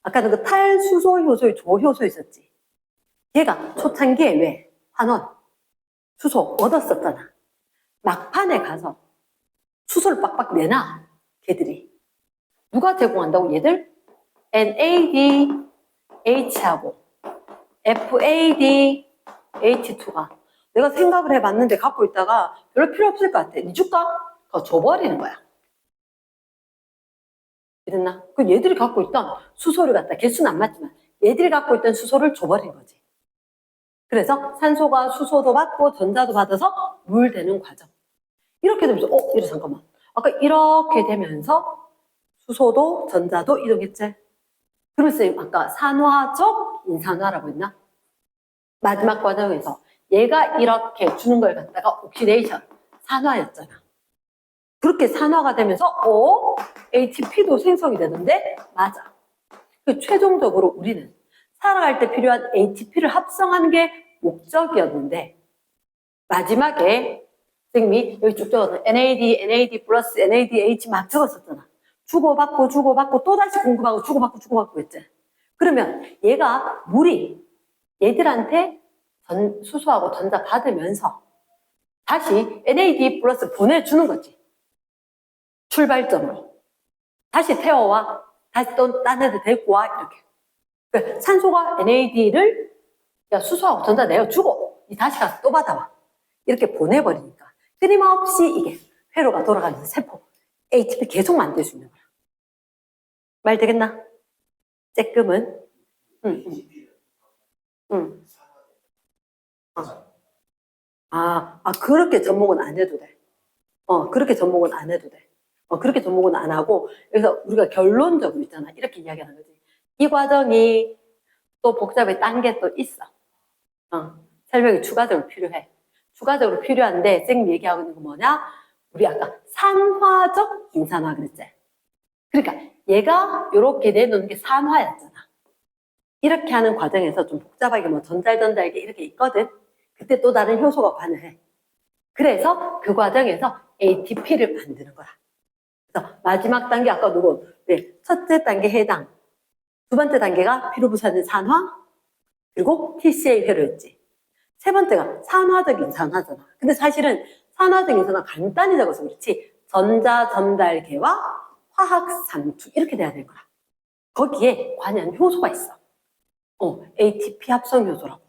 아까는 그 탈수소 효소의 조효소 있었지. 얘가 초창기에 왜? 환원, 수소 얻었었잖아. 막판에 가서 수소를 빡빡 내놔. 걔들이. 누가 제공한다고? 얘들? NADH하고 FADH2가 내가 생각을 해봤는데 갖고 있다가 별로 필요 없을 것 같아. 니 줄까? 그거 줘버리는 거야. 이랬나? 그 얘들이 갖고 있던 수소를 갖다 개수는 안 맞지만 얘들이 갖고 있던 수소를 줘버린 거지. 그래서 산소가 수소도 받고 전자도 받아서 물 되는 과정. 이렇게 되면서 이래 잠깐만. 아까 이렇게 되면서 수소도 전자도 이동했지. 그러면 쌤 아까 산화적 인산화라고 했나? 마지막 과정에서 얘가 이렇게 주는 걸 갖다가 옥시데이션, 산화였잖아. 그렇게 산화가 되면서 ATP도 생성이 되는데 맞아. 그 최종적으로 우리는 살아갈 때 필요한 ATP를 합성하는 게 목적이었는데 마지막에 선생님이 여기 쭉 적어서 NAD, NAD 플러스 NADH 막 적었었잖아. 주고받고 주고받고 또다시 공급하고 주고받고 했지. 그러면 얘가 물이 얘들한테 수소하고 전자 받으면서 다시 NAD 플러스 보내주는 거지. 출발점으로. 다시 태워와. 다시 또 딴 애들 데리고 와. 이렇게. 그러니까 산소가 NAD를 야 수소하고 전자 내어주고 이 다시 가서 또 받아와. 이렇게 보내버리니까 끊임없이 이게 회로가 돌아가면서 세포 ATP 계속 만들 수 있는 거야. 말 되겠나? 쬐끔은 그렇게 접목은 안 해도 돼. 그렇게 접목은 안 해도 돼. 그렇게 접목은 안 하고 그래서 우리가 결론적으로 있잖아. 이렇게 이야기하는 거지. 이 과정이 또 복잡해 딴 게 또 있어. 설명이 추가적으로 필요해. 추가적으로 필요한데 쌤이 얘기하고 있는 건 뭐냐? 우리 아까 산화적 인산화 그랬지? 그러니까 얘가 이렇게 내놓는 게 산화였잖아. 이렇게 하는 과정에서 좀 복잡하게 뭐 전달게 이렇게 있거든. 그때 또 다른 효소가 관여해. 그래서 그 과정에서 ATP를 만드는 거야. 그래서 마지막 단계 아까 누구? 네, 첫째 단계 해당. 두 번째 단계가 피로부산의 산화 그리고 TCA 회로였지. 세 번째가 산화적 인산화잖아. 근데 사실은 산화적 인산화 간단히 적어서 그렇지 전자 전달계와 화학 상축 이렇게 돼야 될 거야. 거기에 관여하는 효소가 있어. ATP 합성 효소라고.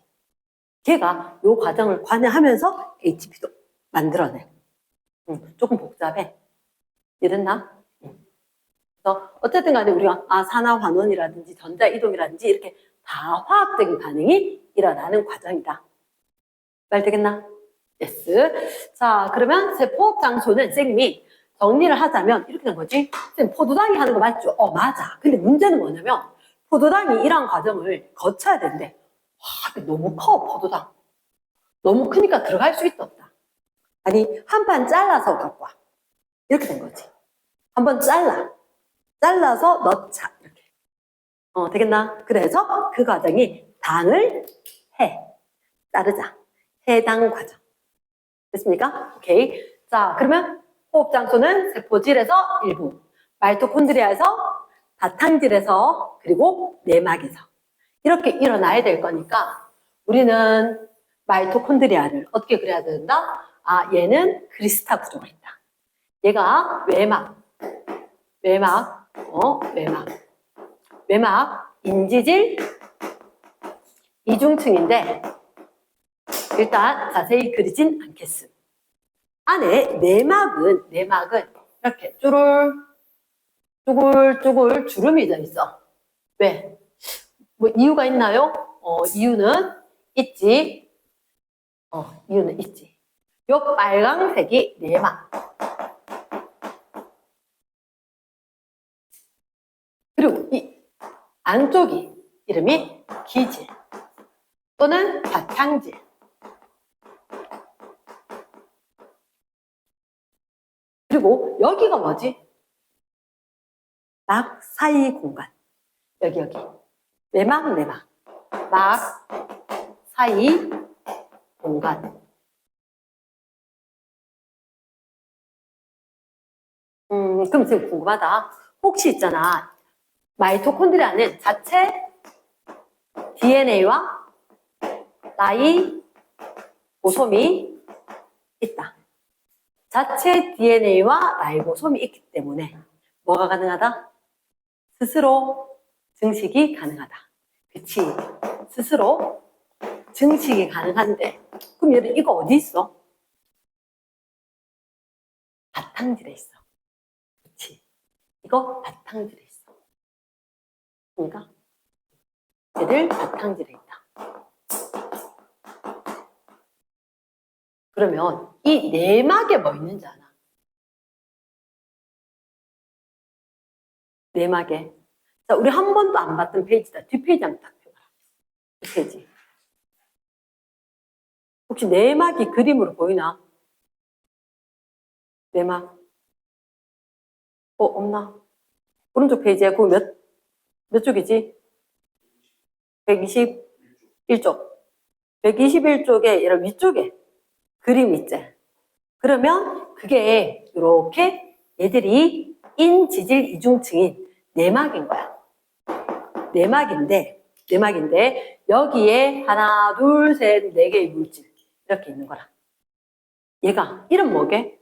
걔가 이 과정을 관여하면서 ATP도 만들어내. 조금 복잡해. 이랬나? 그래서 어쨌든 간에 우리가 산화 환원이라든지 전자 이동이라든지 이렇게 다 화학적인 반응이 일어나는 과정이다. 말 되겠나? 예스. 자, 그러면 세포 장소는 쌤이 정리를 하자면 이렇게 된 거지. 쌤 포도당이 하는 거 맞죠? 맞아. 근데 문제는 뭐냐면 포도당이 이런 과정을 거쳐야 되는데 너무 커 포도당. 너무 크니까 들어갈 수 있다 없다. 아니 한 판 잘라서 갖고 와. 이렇게 된 거지. 한번 잘라서 넣자. 이렇게. 되겠나? 그래서 그 과정이 당을 자르자. 해당 과정. 됐습니까? 오케이. 자, 그러면 호흡 장소는 세포질에서 일부, 마이토콘드리아에서, 바탕질에서, 그리고 내막에서. 이렇게 일어나야 될 거니까 우리는 마이토콘드리아를 어떻게 그려야 된다? 얘는 크리스타 구조가 있다. 얘가 외막, 인지질, 이중층인데 일단 자세히 그리진 않겠음. 안에 내막은 이렇게 쭈글쭈글 주름이 져 있어. 왜? 뭐 이유가 있나요? 이유는 있지. 이유는 있지. 요 빨강색이 내막. 그리고 이 안쪽이 이름이 기질 또는 바탕질. 그리고 여기가 뭐지? 막 사이 공간. 여기. 내막. 막 사이 공간. 그럼 지금 궁금하다. 혹시 있잖아. 마이토콘드리아는 자체 DNA와 라이보솜이 있다. 자체 DNA와 라이보솜이 있기 때문에 뭐가 가능하다? 스스로 증식이 가능하다. 그치? 스스로 증식이 가능한데, 그럼 얘들 이거 어디 있어? 바탕질에 있어. 그치? 이거 바탕질에 있어. 그러니까 얘들 바탕질에 있다. 그러면 이 내막에 뭐 있는지 아나? 내막에. 자, 우리 한 번도 안 봤던 페이지다. 뒷페이지 한번 딱 펴봐. 뒷페이지. 혹시 내막이 그림으로 보이나? 내막. 없나? 오른쪽 페이지에 그 몇 쪽이지? 121쪽. 121쪽에 얘를 위쪽에 그림 있지? 그러면 그게 이렇게 얘들이 인지질 이중층인 내막인 거야. 내막인데 여기에 하나, 둘, 셋, 네 개의 물질 이렇게 있는 거라. 얘가 이름 뭐게?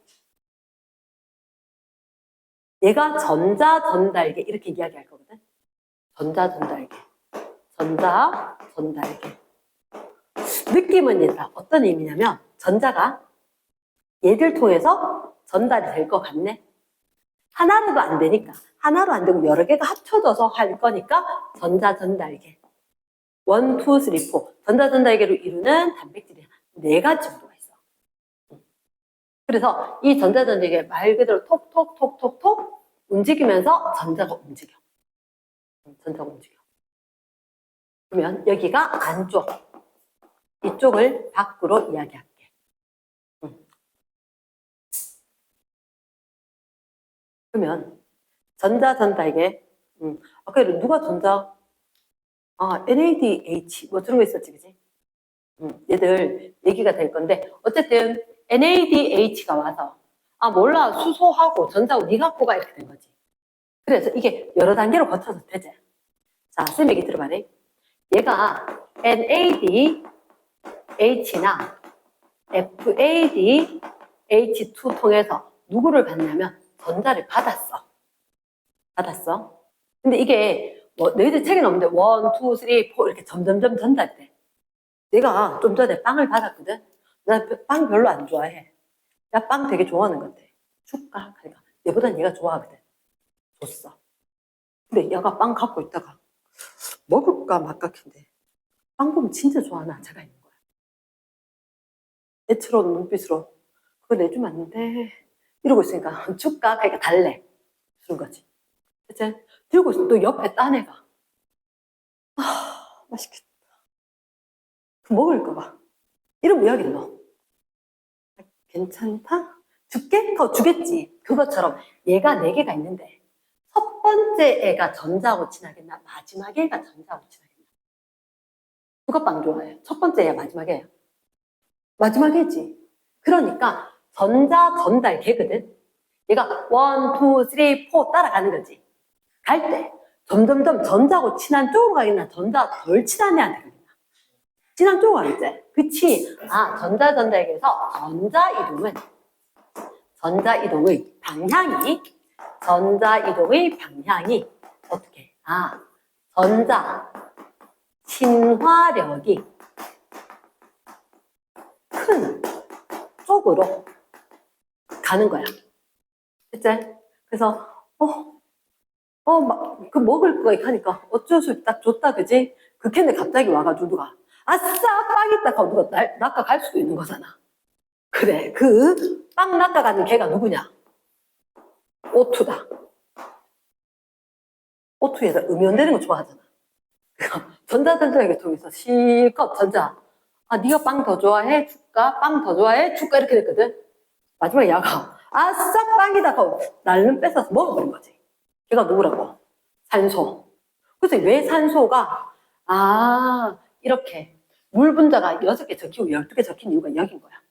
얘가 전자전달계 이렇게 이야기할 거거든. 전자전달계. 전자전달계. 느낌은 얘들아 어떤 의미냐면 전자가 얘들 통해서 전달이 될 것 같네. 하나로도 안 되니까. 하나로 안 되고 여러 개가 합쳐져서 할 거니까 전자전달계. 1, 2, 3, 4. 전자전달계로 이루는 단백질이 4가지 정도가 있어. 그래서 이 전자전달계 말 그대로 톡톡톡톡톡 움직이면서 전자가 움직여. 전자가 움직여. 그러면 여기가 안쪽. 이쪽을 밖으로 이야기할게. 그러면 전자전달계. 아까 누가 NADH 뭐 저런 거 있었지, 그지? 얘들 얘기가 될 건데 어쨌든 NADH가 와서 몰라 수소하고 전자하고 네 갖고 가 이렇게 된 거지. 그래서 이게 여러 단계로 거쳐서 되지. 자, 쌤 얘기 들어봐래. 얘가 NADH나 FADH2 통해서 누구를 받냐면 전자를 받았어. 근데 이게 뭐 너희들 책에 나오는데 1, 2, 3, 4 이렇게 점점점 전달돼. 내가 좀 전에 빵을 받았거든. 나 빵 별로 안 좋아해. 나 빵 되게 좋아하는 건데 줄까? 그러니까 얘보단 얘가 좋아하거든. 줬어. 근데 얘가 빵 갖고 있다가 먹을까 말까인데 빵 보면 진짜 좋아하는 아차가 있는 거야. 애처로운 눈빛으로 그거 내주면 안 돼. 이러고 있으니까 줄까? 그러니까 달래. 주는 거지. 그치? 들고 있으면 또 옆에 딴 애가 맛있겠다. 먹을까 봐. 이런 이야기를 넣어. 괜찮다? 줄게? 주겠지. 그것처럼 얘가 4개가 있는데 첫 번째 애가 전자하고 친하겠나? 마지막 애가 전자하고 친하겠나? 누가 빵 좋아해? 첫 번째 애야? 마지막 애야? 마지막 애지. 그러니까 전자 전달 걔거든. 얘가 1, 2, 3, 4 따라가는 거지. 갈 때 점점점 전자하고 친한 쪽으로 가겠나? 전자 덜 친한 애한테 가겠나? 친한 쪽으로 가겠지? 그치? 전자전달계에서 전자이동의 방향이 어떻게? 전자 친화력이 큰 쪽으로 가는 거야. 그치? 그래서 그 먹을 거 하니까 어쩔 수 없이 딱 줬다, 그지? 그캔데 갑자기 와가지고 누가 아싸 빵 있다 하고 누가 낚아갈 수도 있는 거잖아. 그래, 그 빵 낚아가는 걔가 누구냐? O2다. O2에서 음연되는 거 좋아하잖아. 전자전자에게 통해서 실컷 전자. 네가 빵 더 좋아해? 줄까? 빵 더 좋아해? 줄까? 이렇게 됐거든. 마지막에 야가 아싸 빵이다 하고 날름 뺏어서 먹어버린 거지. 걔가 누구라고? 산소. 그래서 왜 산소가 이렇게 물 분자가 6개 적히고 12개 적힌 이유가 여긴 거야.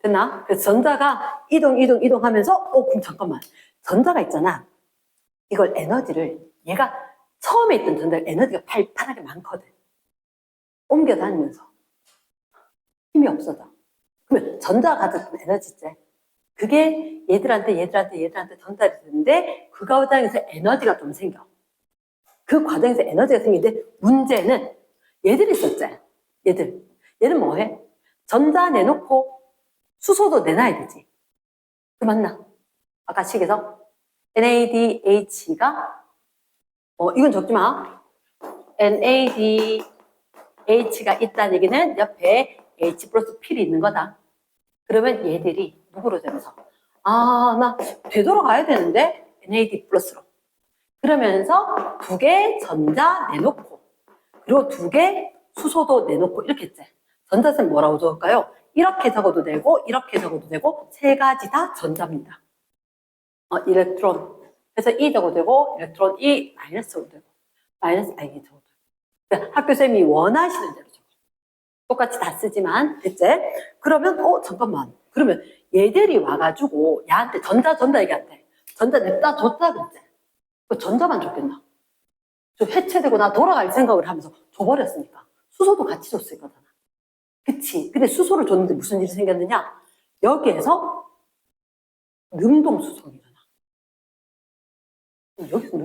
됐나? 그래서 전자가 이동하면서 그럼 잠깐만. 전자가 있잖아. 이걸 에너지를 얘가 처음에 있던 전자 에너지가 팔팔하게 많거든. 옮겨 다니면서 힘이 없어져. 그러면 전자가 가졌던 에너지지. 그게 얘들한테 전달이 되는데 그 과정에서 에너지가 좀 생겨. 그 과정에서 에너지가 생기는데 문제는 얘들이 있었지. 얘는 뭐해? 전자 내놓고 수소도 내놔야 되지. 그 맞나? 아까 식에서 NADH가 이건 적지 마. NADH가 있다는 얘기는 옆에 H 플러스 필이 있는 거다. 그러면 얘들이 누구로 되면서 나 되돌아가야 되는데 NAD 플러스로. 그러면서 2개 전자 내놓고 그리고 2개 수소도 내놓고 이렇게 했지. 전자는 뭐라고 적을까요? 이렇게 적어도 되고 이렇게 적어도 되고 3가지 다 전자입니다. 일렉트론. 그래서 E 적어도 되고 일렉트론 E 마이너스 적어도 되고 마이너스 이게 적어도 되고. 학교쌤이 원하시는 대로 적어. 똑같이 다 쓰지만 됐지? 그러면 잠깐만. 그러면 얘들이 와가지고 얘한테 전자 얘기한테 전자 냅다 줬다 그랬지? 그 전자만 줬겠나? 좀 해체되고 나 돌아갈 생각을 하면서 줘버렸으니까 수소도 같이 줬을 거잖아. 그치? 근데 수소를 줬는데 무슨 일이 생겼느냐? 여기에서 능동수송이 일어나. 여기서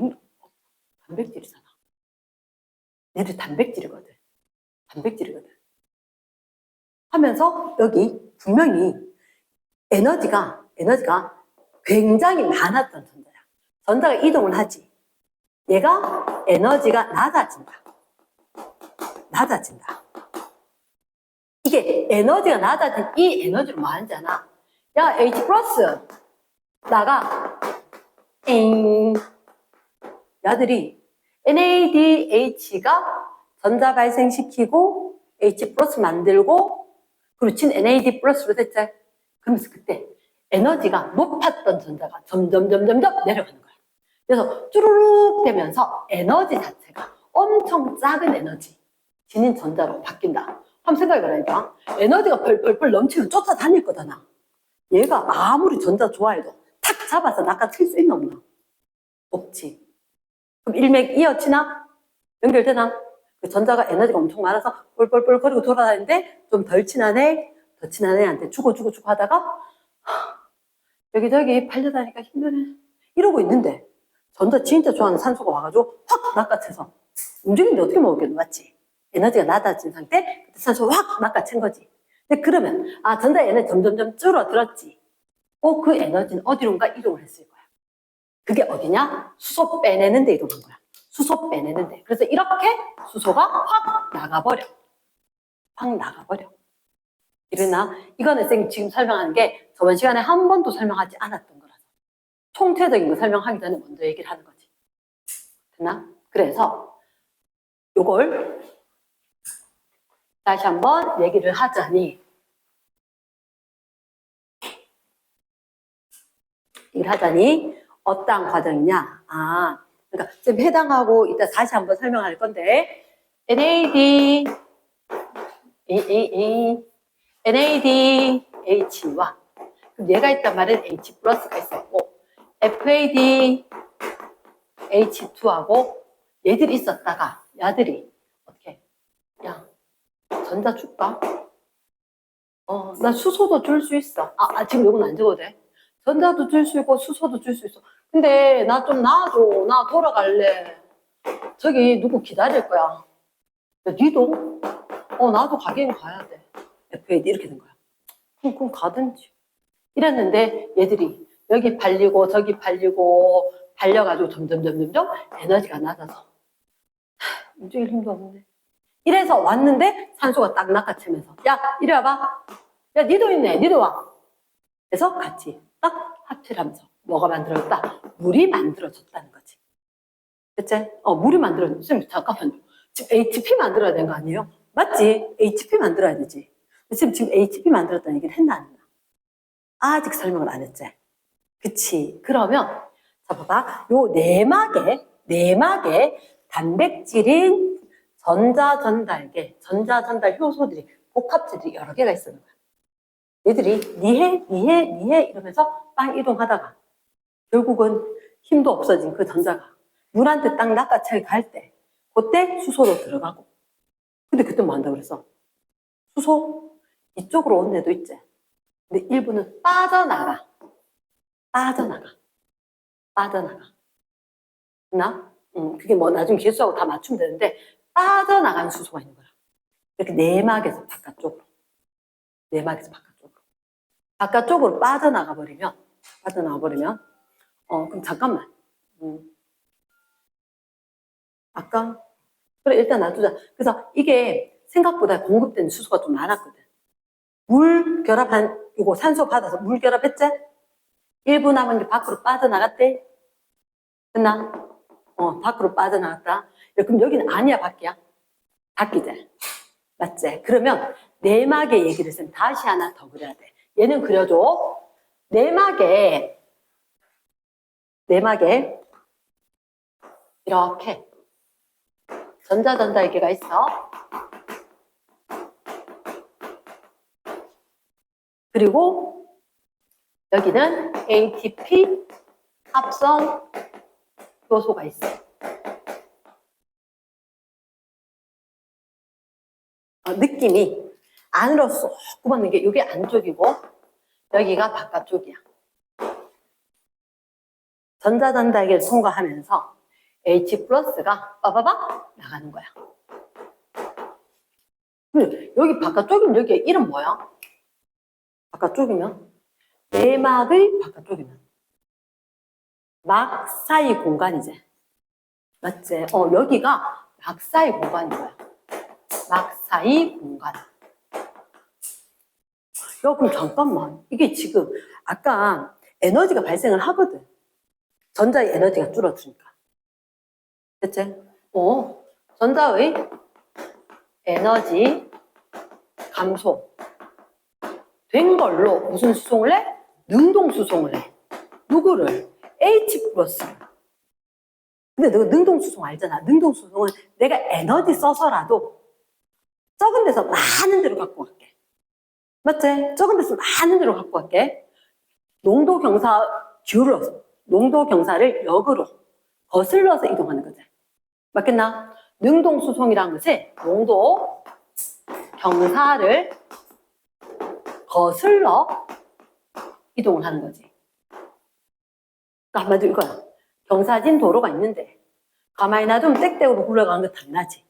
단백질이잖아. 얘들 단백질이거든. 하면서 여기 분명히 에너지가 굉장히 많았던 전자야. 전자가 이동을 하지. 얘가 에너지가 낮아진다. 이게 에너지가 낮아진 이 에너지를 뭐 하는지 아나? 야, H 플러스 나가. 야들이 NADH가 전자 발생시키고 H 플러스 만들고 그리고 진 NAD 플러스로 됐지. 그러면서 그때 에너지가 높았던 전자가 점점 내려가는 거야. 그래서 쭈루룩 되면서 에너지 자체가 엄청 작은 에너지 지닌 전자로 바뀐다. 한번 생각해보라니까. 에너지가 펄펄 넘치면 쫓아다닐 거잖아. 얘가 아무리 전자 좋아해도 탁 잡아서 낚아챌 수 있나 없나? 없지. 그럼 일맥 이어지나? 연결되나? 그 전자가 에너지가 엄청 많아서 뿔뿔뿔 거리고 돌아다니는데 좀 덜 친한 애, 더 친한 애한테 주고 하다가 여기저기 팔려다니까 힘드네. 이러고 있는데 전자 진짜 좋아하는 산소가 와가지고 확 낚아채서 움직이는데 어떻게 먹었겠노? 맞지? 에너지가 낮아진 상태, 산소 확 낚아챈 거지. 근데 그러면 전자 에너지 점점 줄어들었지. 그 에너지는 어디론가 이동을 했을 거야. 그게 어디냐? 수소 빼내는 데 이동한 거야. 수소 빼내는 데. 그래서 이렇게 수소가 확 나가버려. 이러나 이거는 선생님 지금 설명하는 게 저번 시간에 한 번도 설명하지 않았던 거라서 총체적인 거 설명하기 전에 먼저 얘기를 하는 거지. 됐나? 그래서 요걸 다시 한번 얘기를 하자니 어떠한 과정이냐? 그러니까 지금 해당하고 이따 다시 한번 설명할 건데 NADH와 그럼 얘가 있단 말은 H 플러스가 있었고 FADH2하고 얘들이 있었다가 야들이 어떻게 전자 줄까? 나 수소도 줄 수 있어. 지금 요건 안 적어도 돼. 전자도 줄 수 있고 수소도 줄 수 있어. 근데 나 좀 놔줘. 나 돌아갈래. 저기 누구 기다릴 거야. 니도? 나도 가긴 가야 돼. FAD 이렇게 된 거야. 그럼 가든지. 이랬는데 얘들이 여기 팔리고 저기 팔리고 팔려가지고 점점 에너지가 낮아서 움직일 힘도 없네. 이래서 왔는데 산소가 딱 낚아채면서 야 이리 와봐. 야 니도 있네. 니도 와. 그래서 같이 딱 합체를 하면서 뭐가 만들어졌다? 물이 만들어졌다는 거지. 그치? 물이 만들어졌어. 선생님 잠깐만요. 지금 HP 만들어야 되는 거 아니에요? 맞지? HP 만들어야 되지. 지금 HP 만들었다는 얘기를 했나 안 했나? 아직 설명을 안 했지? 그치? 그러면 자 봐봐. 요 내막에 단백질인 전자 전달 효소들이 복합체들이 여러 개가 있었는 거야. 얘들이 니해 이러면서 빵 이동하다가 결국은 힘도 없어진 그 전자가 물한테 딱 낚아채 갈 때 그때 수소로 들어가고 근데 그때 뭐 한다고 그랬어? 수소 이쪽으로 온 애도 있지. 근데 일부는 빠져나가. 나? 그게 뭐 나중에 개수하고 다 맞추면 되는데 빠져나가는 수소가 있는 거야. 이렇게 내막에서 바깥쪽으로. 내막에서 바깥쪽으로. 바깥쪽으로 빠져나가 버리면 그럼 잠깐만. 아까 그래 일단 놔두자. 그래서 이게 생각보다 공급된 수소가 좀 많았거든. 물 결합한 이거 산소 받아서 물 결합했지? 일부 남은 게 밖으로 빠져나갔대. 됐나? 밖으로 빠져나갔다. 그럼 여기는 아니야, 밖이야? 밖이지. 맞지? 그러면 내막의 얘기를 좀 다시 하나 더 그려야 돼. 얘는 그려줘. 내막에 이렇게 전자전달계가 있어. 그리고 여기는 ATP 합성 요소가 있어. 느낌이 안으로 쏙 굽어는 게 이게 안쪽이고 여기가 바깥쪽이야. 전자전달계를 통과하면서 H 플러스가 빠바바 나가는 거야. 여기 바깥쪽이면 여기 이름 뭐야? 바깥쪽이면 내막의 바깥쪽이면 막 사이 공간이지. 맞지? 여기가 막 사이 공간인 거야. 막 사이 공간. 야, 그럼 잠깐만. 이게 지금 아까 에너지가 발생을 하거든. 전자의 에너지가 줄어드니까. 됐지? 전자의 에너지 감소 된 걸로 무슨 수송을 해? 능동 수송을 해. 누구를? H 플러스. 근데 너 능동 수송 알잖아. 능동 수송은 내가 에너지 써서라도 적은 데서 많은 데로 갖고 갈게. 맞지? 적은 데서 많은 데로 갖고 갈게. 농도 경사 기울여서 농도 경사를 역으로 거슬러서 이동하는 거지. 맞겠나? 능동 수송이라는 것은 농도 경사를 거슬러 이동을 하는 거지. 한마디로 이거야. 경사진 도로가 있는데 가만히 놔두면 땡땡으로 굴러가는 거 당나지.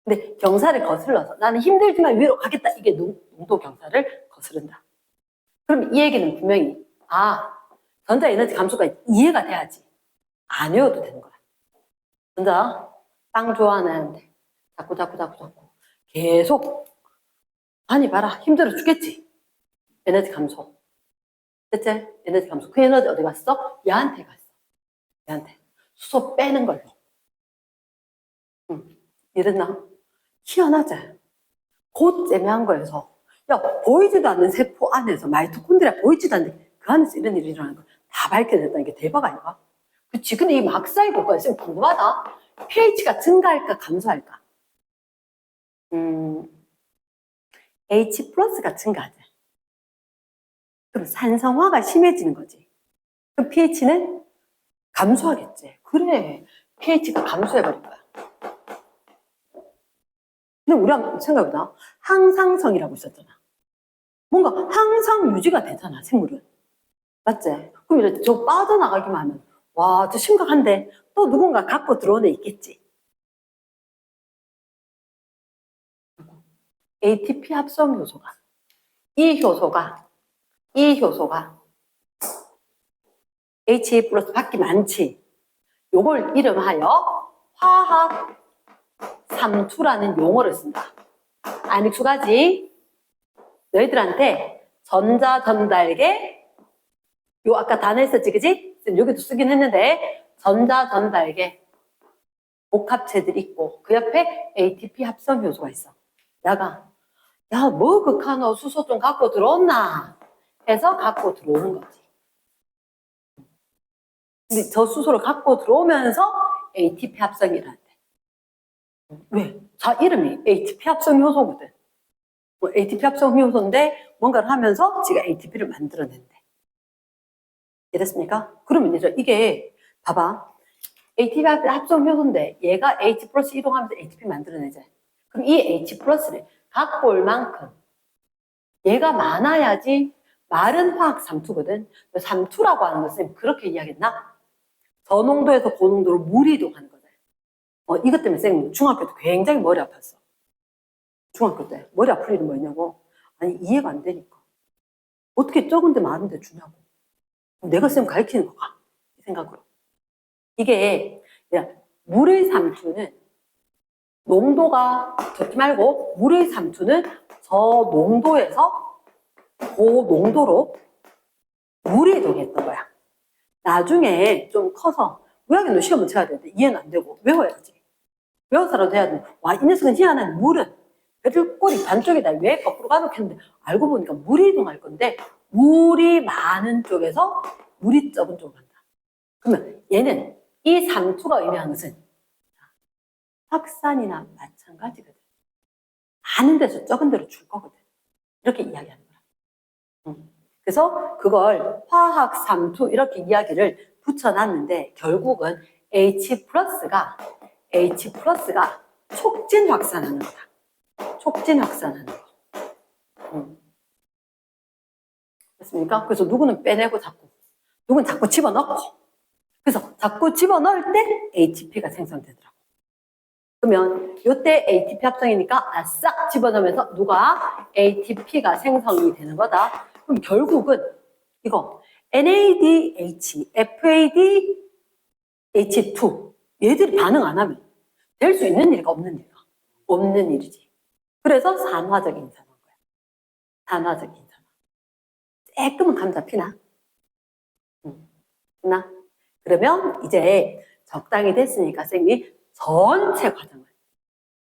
근데 경사를 거슬러서 나는 힘들지만 위로 가겠다. 이게 농도 경사를 거스른다. 그럼 이 얘기는 분명히 전자 에너지 감소가 이해가 돼야지. 안 외워도 되는 거야. 전자 빵 좋아하는 애한테 자꾸 계속 아니 봐라 힘들어 죽겠지. 에너지 감소. 됐지? 에너지 감소. 그 에너지 어디 갔어? 얘한테 갔어. 얘한테. 수소 빼는 걸로. 이랬나? 희한하지? 곧 애매한 거에서 야 보이지도 않는 세포 안에서 마이토콘드리아 보이지도 않는데 그 안에서 이런 일이 일어나는 거 다 밝혀냈다는 게 대박 아닌가? 그치? 근데 이 막사의 고가 있으면 궁금하다. pH가 증가할까 감소할까? H 플러스가 증가하지. 그럼 산성화가 심해지는 거지. 그럼 pH는 감소하겠지. 그래. pH가 감소해버린 거야. 근데 우리 한번 생각해보자. 항상성이라고 있었잖아. 뭔가 항상 유지가 되잖아, 생물은. 맞지? 그럼 이제 저 빠져나가기만 하면, 와, 저 심각한데 또 누군가 갖고 들어오는 애 있겠지. ATP 합성 효소가. 이 효소가 HA 플러스 밖에 많지. 요걸 이름하여 화학 삼투라는 용어를 쓴다. 안 익숙하지? 너희들한테 전자전달계 요 아까 단어 했었지, 그지? 여기도 쓰긴 했는데 전자전달계 복합체들이 있고 그 옆에 ATP 합성 효소가 있어. 뭐 극한호 수소 좀 갖고 들어온나 해서 갖고 들어오는 거지. 근데 저 수소를 갖고 들어오면서 ATP 합성이라는데. 왜? 자 이름이 ATP 합성 효소거든. ATP 합성 효소인데 뭔가를 하면서 지가 ATP를 만들어낸대. 이해됐습니까? 그러면 이제 이게 봐봐. ATP 합성 효소인데 얘가 H 플러스 이동하면서 ATP 만들어내지. 그럼 이 H 플러스를 갖고 올 만큼 얘가 많아야지 마른 화학 삼투거든. 삼투라고 하는 것은 그렇게 이야기했나? 저농도에서 고농도로 물이 이동하는 거잖아요. 이것 때문에 쌤 중학교 때 굉장히 머리 아팠어. 중학교 때 머리 아플 일은 뭐냐고. 아니 이해가 안 되니까. 어떻게 적은데 많은데 주냐고. 내가 쌤 가르치는 거가 이 생각으로. 이게 물의 삼투는 농도가 적지 말고 물의 삼투는 저 농도에서 고농도로 물이 되겠던 거야. 나중에 좀 커서 의학에는 시험을 쳐야 되는데 이해는 안 되고 외워야지. 외워서라도 해야 돼. 와, 이 녀석은 희한한 물은 배들꼬리 반쪽에다 왜 거꾸로 가놓겠는데 알고 보니까 물이 이동할 건데 물이 많은 쪽에서 물이 적은 쪽으로 간다. 그러면 얘는 이 삼투가 의미하는 것은 확산이나 마찬가지거든. 많은 데서 적은 데로 줄 거거든. 이렇게 이야기하는 거야. 그래서 그걸 화학 삼투 이렇게 이야기를 붙여놨는데 결국은 H 플러스가 촉진 확산하는 거다. 촉진 확산하는 거. 됐습니까? 그래서 누구는 빼내고 누구는 자꾸 집어넣고. 그래서 자꾸 집어넣을 때 ATP가 생성되더라고. 그러면 이때 ATP 합성이니까 싹 집어넣으면서 누가 ATP가 생성이 되는 거다. 그럼 결국은 이거 NADH, FADH2 얘들이 반응 안 하면 될 수 있는 일이가 없는 일이야. 없는 일이지. 그래서 산화적 인산화인 거야. 산화적 인산화. 조금은 감 잡히나? 나? 그러면 이제 적당히 됐으니까 쌤이 전체 과정을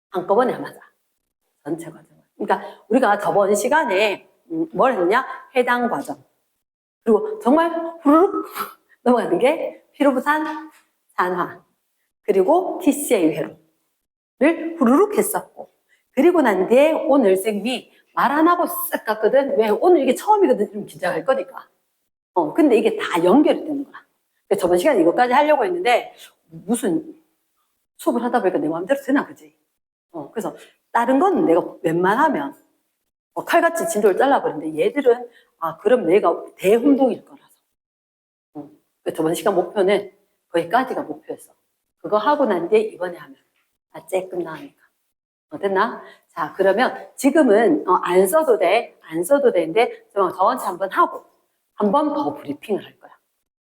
한꺼번에 하자. 전체 과정을. 그러니까 우리가 저번 시간에 뭘 했냐? 해당 과정. 그리고 정말 후루룩 넘어가는 게 피로부산 산화. 그리고 TCA 회로를 후루룩 했었고. 그리고 난 뒤에 오늘 쌤이 말 안 하고 쓱 갔거든. 왜? 오늘 이게 처음이거든. 좀 긴장할 거니까. 근데 이게 다 연결이 되는 거야. 저번 시간에 이것까지 하려고 했는데 무슨 수업을 하다 보니까 내 마음대로 되나, 그지? 그래서 다른 건 내가 웬만하면 칼같이 진도를 잘라버리는데 얘들은 그럼 내가 대혼동일 거라서. 저번 시간 목표는 거기까지가 목표였어. 그거 하고 난 뒤에 이번에 하면 쬐끔 나으니까. 됐나? 자, 그러면 지금은 안 써도 돼. 안 써도 되는데 저한테 한번 하고 한 번 더 브리핑을 할 거야.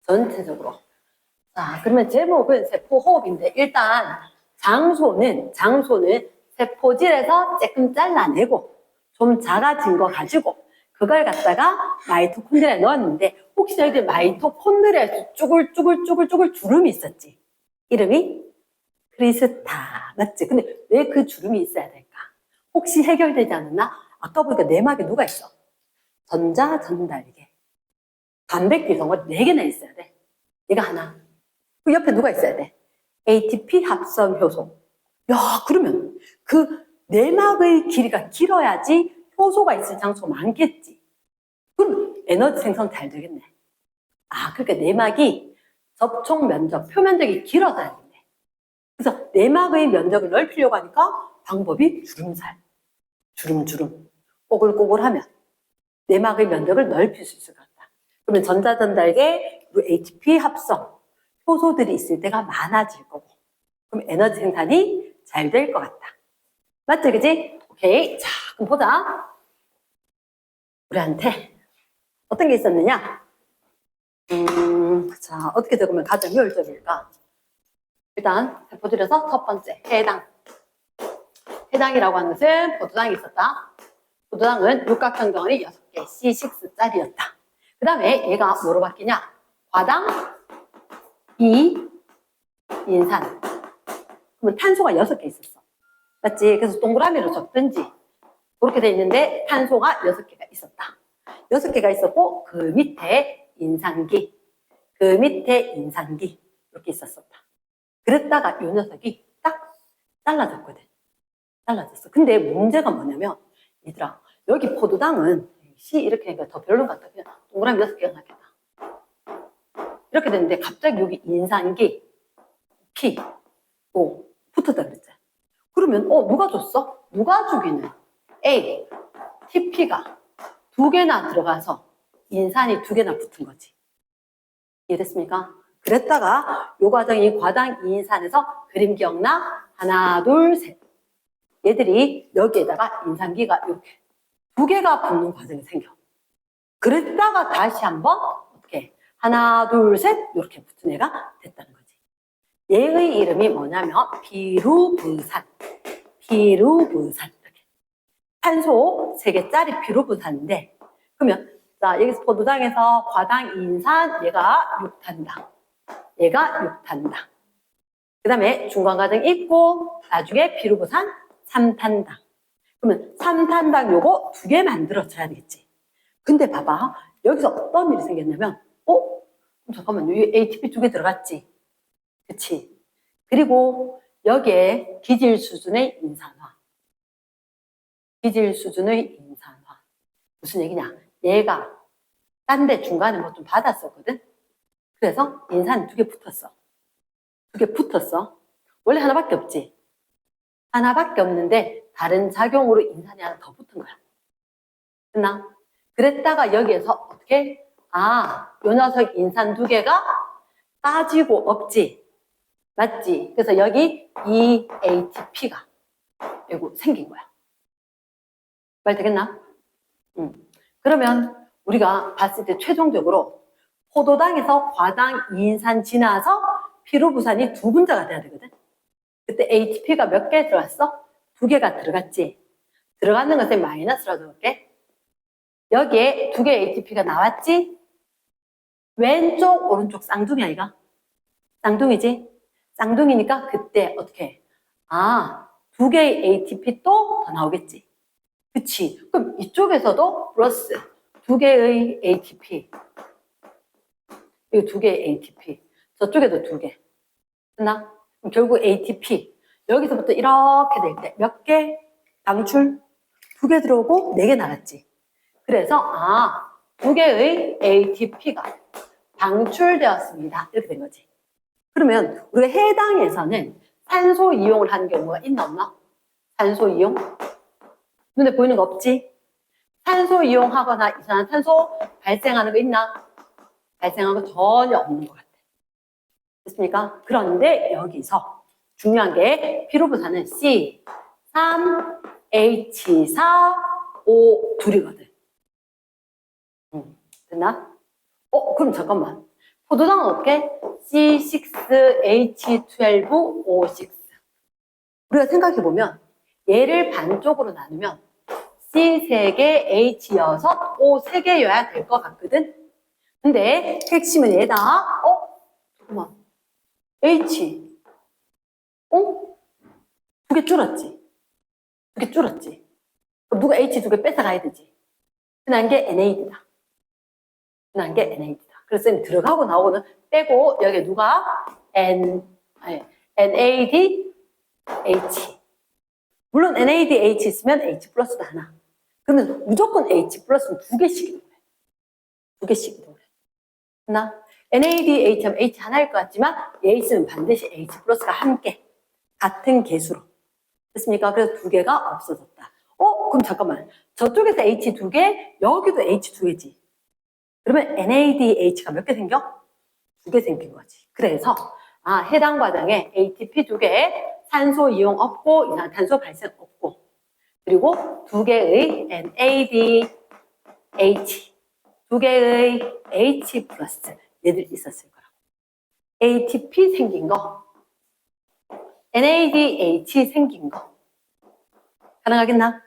전체적으로. 자, 그러면 제목은 세포호흡인데 일단 장소는 세포질에서 조금 잘라내고 좀 작아진 거 가지고 그걸 갖다가 마이토콘드리아에 넣었는데 혹시 너희들 마이토콘드리아에 쭈글쭈글 주름이 있었지? 이름이 크리스타, 맞지? 근데 왜 그 주름이 있어야 될까? 혹시 해결되지 않았나? 아까 보니까 내막에 누가 있어? 전자전달계. 단백질 덩어리 4개나 있어야 돼. 얘가 하나. 그 옆에 누가 있어야 돼? ATP 합성 효소. 야, 그러면 그 내막의 길이가 길어야지 효소가 있을 장소가 많겠지. 그럼 에너지 생성 잘 되겠네. 그러니까 내막이 접촉 면적, 표면적이 길어져야 되네. 그래서 내막의 면적을 넓히려고 하니까 방법이 주름살, 주름, 꼬글꼬글하면 내막의 면적을 넓힐 수 있을 것 같다. 그러면 전자전달계, 그리고 ATP 합성, 효소들이 있을 때가 많아질 거고 그럼 에너지 생산이 잘 될 것 같다. 맞지, 그지? 오케이. 자, 그럼 보자. 우리한테 어떤 게 있었느냐? 자, 어떻게 적으면 가장 효율적일까? 일단 세포들에서 첫 번째 해당. 해당이라고 하는 것은 포도당이 있었다. 포도당은 육각형 덩어리 6개, C6짜리였다. 그 다음에 얘가 뭐로 바뀌냐? 과당, 인산. 그러면 탄소가 6개 있었어. 맞지? 그래서 동그라미로 적든지 그렇게 돼 있는데 탄소가 6개가 있었다. 6개가 있었고 그 밑에 인산기 이렇게 있었었다. 그랬다가 이 녀석이 딱 잘라졌거든. 잘라졌어. 근데 문제가 뭐냐면 얘들아 여기 포도당은 C 이렇게 하니까 더 별론 같다. 그냥 동그라미 6개가 낫겠다. 이렇게 됐는데 갑자기 여기 인산기 P 붙었다 그랬지. 그러면 누가 줬어? 누가 주기는 A, TP가 2개나 들어가서 인산이 2개나 붙은 거지. 이해됐습니까? 그랬다가 요 과정이 과당 2인산에서 그림 기억나? 하나, 둘, 셋. 얘들이 여기에다가 인산기가 이렇게 두 개가 붙는 과정이 생겨. 그랬다가 다시 한번 어떻게 하나, 둘, 셋 이렇게 붙은 애가 됐다는 거지. 얘의 이름이 뭐냐면 비루부산. 비루부산. 이렇게. 탄소 3개짜리 비루부산인데 그러면 자 여기서 포도당에서 과당 2인산 얘가 6탄당. 얘가 6탄당. 그 다음에 중간과정 있고 나중에 비루부산 3탄당. 그러면 3탄당 요거 2개 만들어줘야 되겠지. 근데 봐봐. 여기서 어떤 일이 생겼냐면 그럼 잠깐만요. 여기 ATP 2개 들어갔지. 그치? 그리고 여기에 기질 수준의 인산화. 기질 수준의 인산화. 무슨 얘기냐? 얘가 딴 데 중간에 뭐 좀 받았었거든? 그래서 인산이 2개 붙었어. 2개 붙었어. 원래 하나밖에 없지. 하나밖에 없는데 다른 작용으로 인산이 하나 더 붙은 거야. 됐나? 그랬다가 여기에서 어떻게? 요 녀석 인산 2개가 빠지고 없지. 맞지? 그래서 여기 이 ATP가 이거 생긴 거야. 말 되겠나? 그러면 우리가 봤을 때 최종적으로 포도당에서 과당 2인산 지나서 피루부산이 2분자가 돼야 되거든. 그때 ATP가 몇 개 들어갔어? 2개가 들어갔지. 들어가는 것에 마이너스로 넣을게. 여기에 2개의 ATP가 나왔지? 왼쪽, 오른쪽 쌍둥이 아이가? 쌍둥이지? 쌍둥이니까 그때 어떻게 해? 2개의 ATP 또 더 나오겠지. 그치? 그럼 이쪽에서도 플러스 2개의 ATP. 이거 2개의 ATP. 저쪽에도 2개. 됐나? 그럼 결국 ATP. 여기서부터 이렇게 될 때 몇 개? 방출 2개 들어오고 4개 나갔지. 그래서 2개의 ATP가 방출되었습니다. 이렇게 된 거지. 그러면 우리가 해당에서는 산소 이용을 하는 경우가 있나 없나? 산소 이용? 눈에 보이는 거 없지? 산소 이용하거나 이산화탄소 발생하는 거 있나? 발생하는 거 전혀 없는 것 같아. 됐습니까? 그런데 여기서 중요한 게 피루부산은 C, 3, H4, O 둘이거든. 됐나? 그럼 잠깐만. 포도당은 어떻게? C6H12O6. 우리가 생각해보면 얘를 반쪽으로 나누면 C 3개, H 6, O 3개여야 될 것 같거든? 근데 핵심은 얘다. 잠깐만. H. 2개 줄었지? 2개 줄었지? 그럼 누가 H 2개 뺏어가야 되지? 흔한 게 NAD다. 흔한 게 NAD다. 그래서 들어가고 나오고는 빼고 여기 누가? NADH. 물론 NADH 있으면 H 플러스도 하나. 그러면 무조건 H 플러스는 2개씩이도 그래. 2개씩이도 그래. 나 NADH 하면 H 하나일 것 같지만 얘 있으면 반드시 H 플러스가 함께 같은 개수로. 됐습니까? 그래서 2개가 없어졌다. 그럼 잠깐만. 저쪽에서 H 2개, 여기도 H 2개지. 그러면 NADH가 몇 개 생겨? 2개 생긴 거지. 그래서 해당 과정에 ATP 2개, 산소 이용 없고 이산화탄소 발생 없고 그리고 2개의 NADH, 2개의 H 플러스 얘들 있었을 거라고. ATP 생긴 거, NADH 생긴 거 가능하겠나?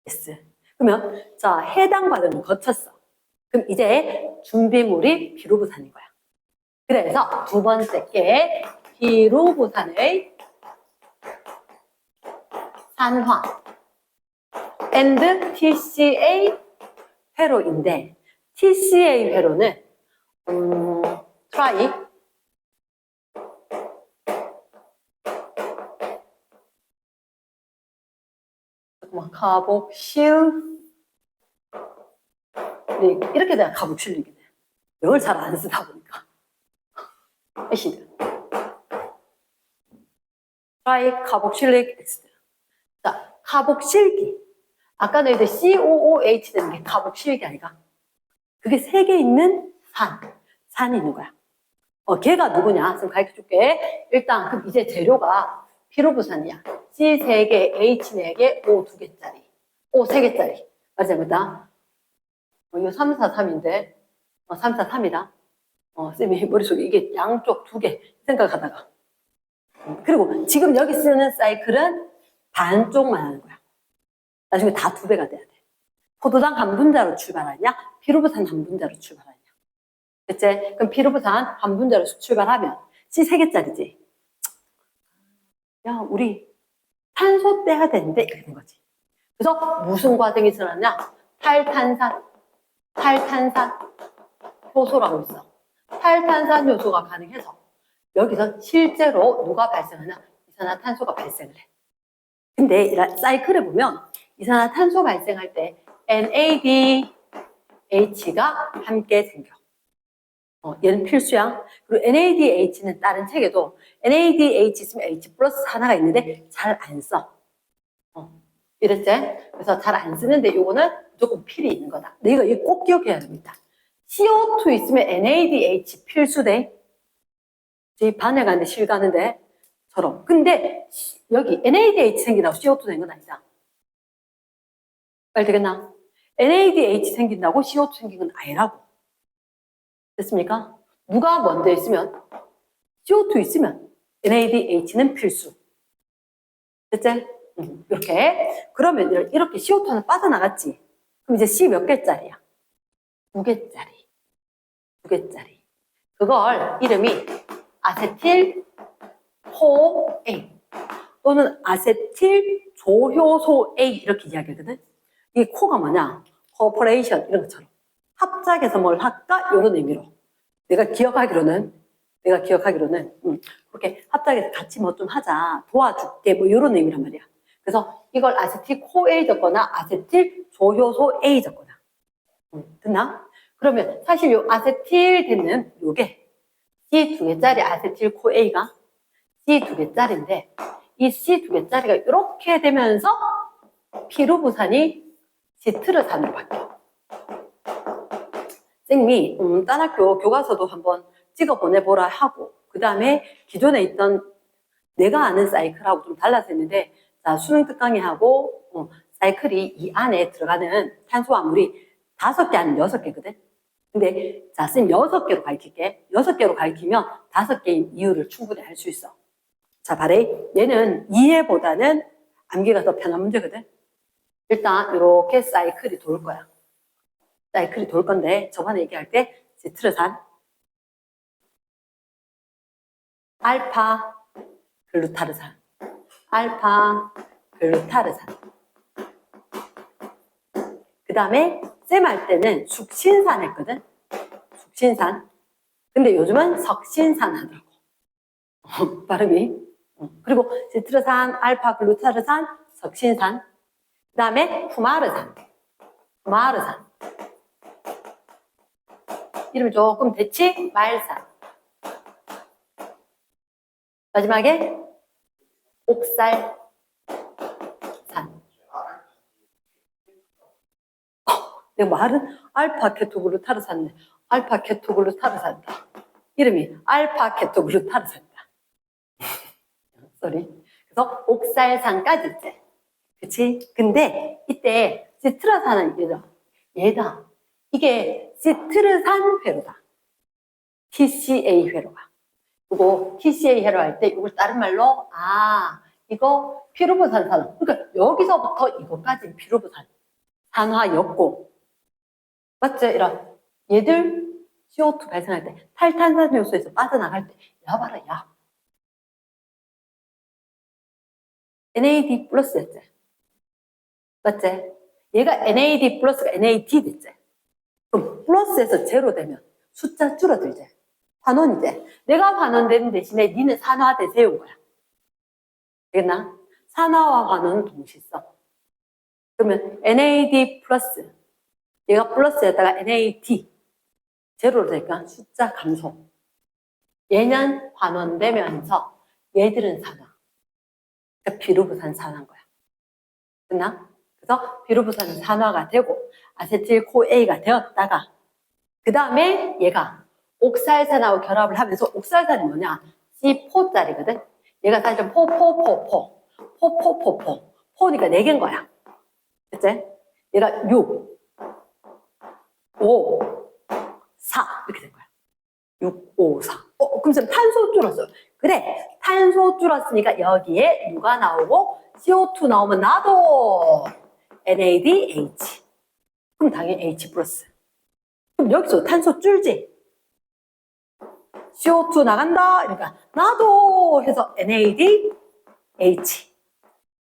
yes. 그러면 자 해당 과정을 거쳤어. 그럼 이제 준비물이 비루부산인 거야. 그래서 두 번째 게 비루부산의 산화 and TCA 회로인데 TCA 회로는 try 카복실 이렇게 내가 카복실리게 돼. 영어를 잘 안 쓰다 보니까 애시드 try 카복실릭 엑시드. 자, 카복실기. 아까 너희들 COOH 되는 게 카복실기 아니가? 그게 3개 있는 산이 있는 거야. 걔가 누구냐? 지금 가르쳐 줄게. 일단, 그럼 이제 재료가 피로부산이야. C 3개, H 4개, O 2개짜리. O 3개짜리. 맞지, 맞다? 이거 3, 4, 3인데, 3, 4, 3이다. 쌤이 머릿속에 이게 양쪽 2개 생각하다가. 그리고 지금 여기 쓰는 사이클은 반쪽만 하는 거야. 나중에 다 2배가 돼야 돼. 포도당 한 분자로 출발하냐? 피로부산 한 분자로 출발하냐? 그치? 그럼 피로부산 한 분자로 출발하면 C 3개짜리지. 야, 우리 탄소 떼야 되는데 이런 거지. 그래서 무슨 과정이 일어나냐? 탈탄산 효소라고 있어. 탈탄산 효소가 가능해서 여기서 실제로 누가 발생하냐? 이산화탄소가 발생을 해. 근데 이 사이클에 보면 이산화탄소 발생할 때 NADH가 함께 생겨. 얘는 필수야. 그리고 NADH는 다른 책에도 NADH 있으면 H 플러스 하나가 있는데 잘 안 써. 이랬지? 그래서 잘 안 쓰는데 이거는 무조건 필이 있는 거다. 근데 이거 꼭 기억해야 됩니다. CO2 있으면 NADH 필수돼. 반에 가는데 실 가는데 처럼. 근데 여기 NADH 생긴다고 CO2 된 건 아니다. 말 되겠나? NADH 생긴다고 CO2 생긴 건 아니라고. 됐습니까? 누가 먼저 있으면 CO2 있으면 NADH는 필수. 됐지? 이렇게. 그러면 이렇게 CO2는 빠져나갔지. 그럼 이제 C 몇 개짜리야? 2개짜리. 2개짜리. 그걸 이름이 아세틸 코A 또는 아세틸 조효소 A 이렇게 이야기하거든. 이 코가 뭐냐? 코퍼레이션 이런 것처럼 합작해서 뭘 할까? 이런 의미로 내가 기억하기로는 그렇게 합작해서 같이 뭐 좀 하자 도와줄게 뭐 이런 의미란 말이야. 그래서 이걸 아세틸 코A 적거나 아세틸 조효소 A 적거나 됐나? 그러면 사실 요 아세틸 되는 요게 C 2개짜리 아세틸 코A가 C 2개짜리인데 이 C 2개짜리가 이렇게 되면서 피로부산이 시트르산으로 바뀌어. 쌤이 딴 학교 교과서도 한번 찍어 보내보라 하고 그 다음에 기존에 있던 내가 아는 사이클하고 좀 달라서 했는데 자, 수능 특강이하고 사이클이 이 안에 들어가는 탄수화물이 5개 아니면 6개거든. 근데 자, 쌤 6개로 가르칠게. 6개로 가르치면 5개인 이유를 충분히 할 수 있어. 자, 바래. 얘는 이해보다는 암기가 더 편한 문제거든. 일단 이렇게 사이클이 돌 거야. 사이클이 돌 건데 저번에 얘기할 때 시트르산, 알파 글루타르산, 알파 글루타르산. 그 다음에 쌤 할 때는 숙신산 했거든. 숙신산. 근데 요즘은 석신산 하더라고. 발음이. 그리고 시트르산, 알파 글루타르산, 석신산. 그 다음에 후마르산. 후마르산. 이름이 조금 됐지? 말산. 마지막에 옥살산. 내가 말은 알파 케토글루타르산네. 알파 케토글루타르산이다. 이름이 알파 케토글루타르산이다. 쏘리. 그래서 옥살산까지 있지. 그치? 근데 이때 시트르산은 얘다. 이게 시트르산 회로다. TCA 회로가. 그리고 TCA 회로 할 때 이걸 다른 말로 이거 피로부산 산화. 그러니까 여기서부터 이거까지 피로부산 산화였고 맞지? 이런 얘들 CO2 발생할 때 탈탄산 요소에서 빠져나갈 때 야 봐라 야 NAD 플러스였지. 맞지? 얘가 NAD 플러스가 NAD 됐지. 그럼 플러스에서 제로 되면 숫자 줄어들지. 환원이지. 내가 환원되는 대신에 니는 산화돼 세운 거야. 되겠나? 산화와 환원은 동시 써. 그러면 NAD 플러스 얘가 플러스에다가 NAD 제로로 되니까 숫자 감소. 얘는 환원되면서 얘들은 산화. 그러니까 비루부산 산화인 거야. 됐나? 그래서 비루부산은 산화가 되고 아세틸 코A가 되었다가 그 다음에 얘가 옥살산하고 결합을 하면서 옥살산이 뭐냐? C4짜리거든. 얘가 사실 포니까 4개인 거야. 그치? 얘가 6, 5, 4 이렇게 된 거야. 6, 5, 4. 그럼 선 탄소 줄었어. 그래, 탄소 줄었으니까 여기에 누가 나오고 CO2 나오면 나도 NADH. 그럼 당연히 H 플러스. 그럼 여기서 탄소 줄지? CO2 나간다. 그러니까 나도 해서 NADH.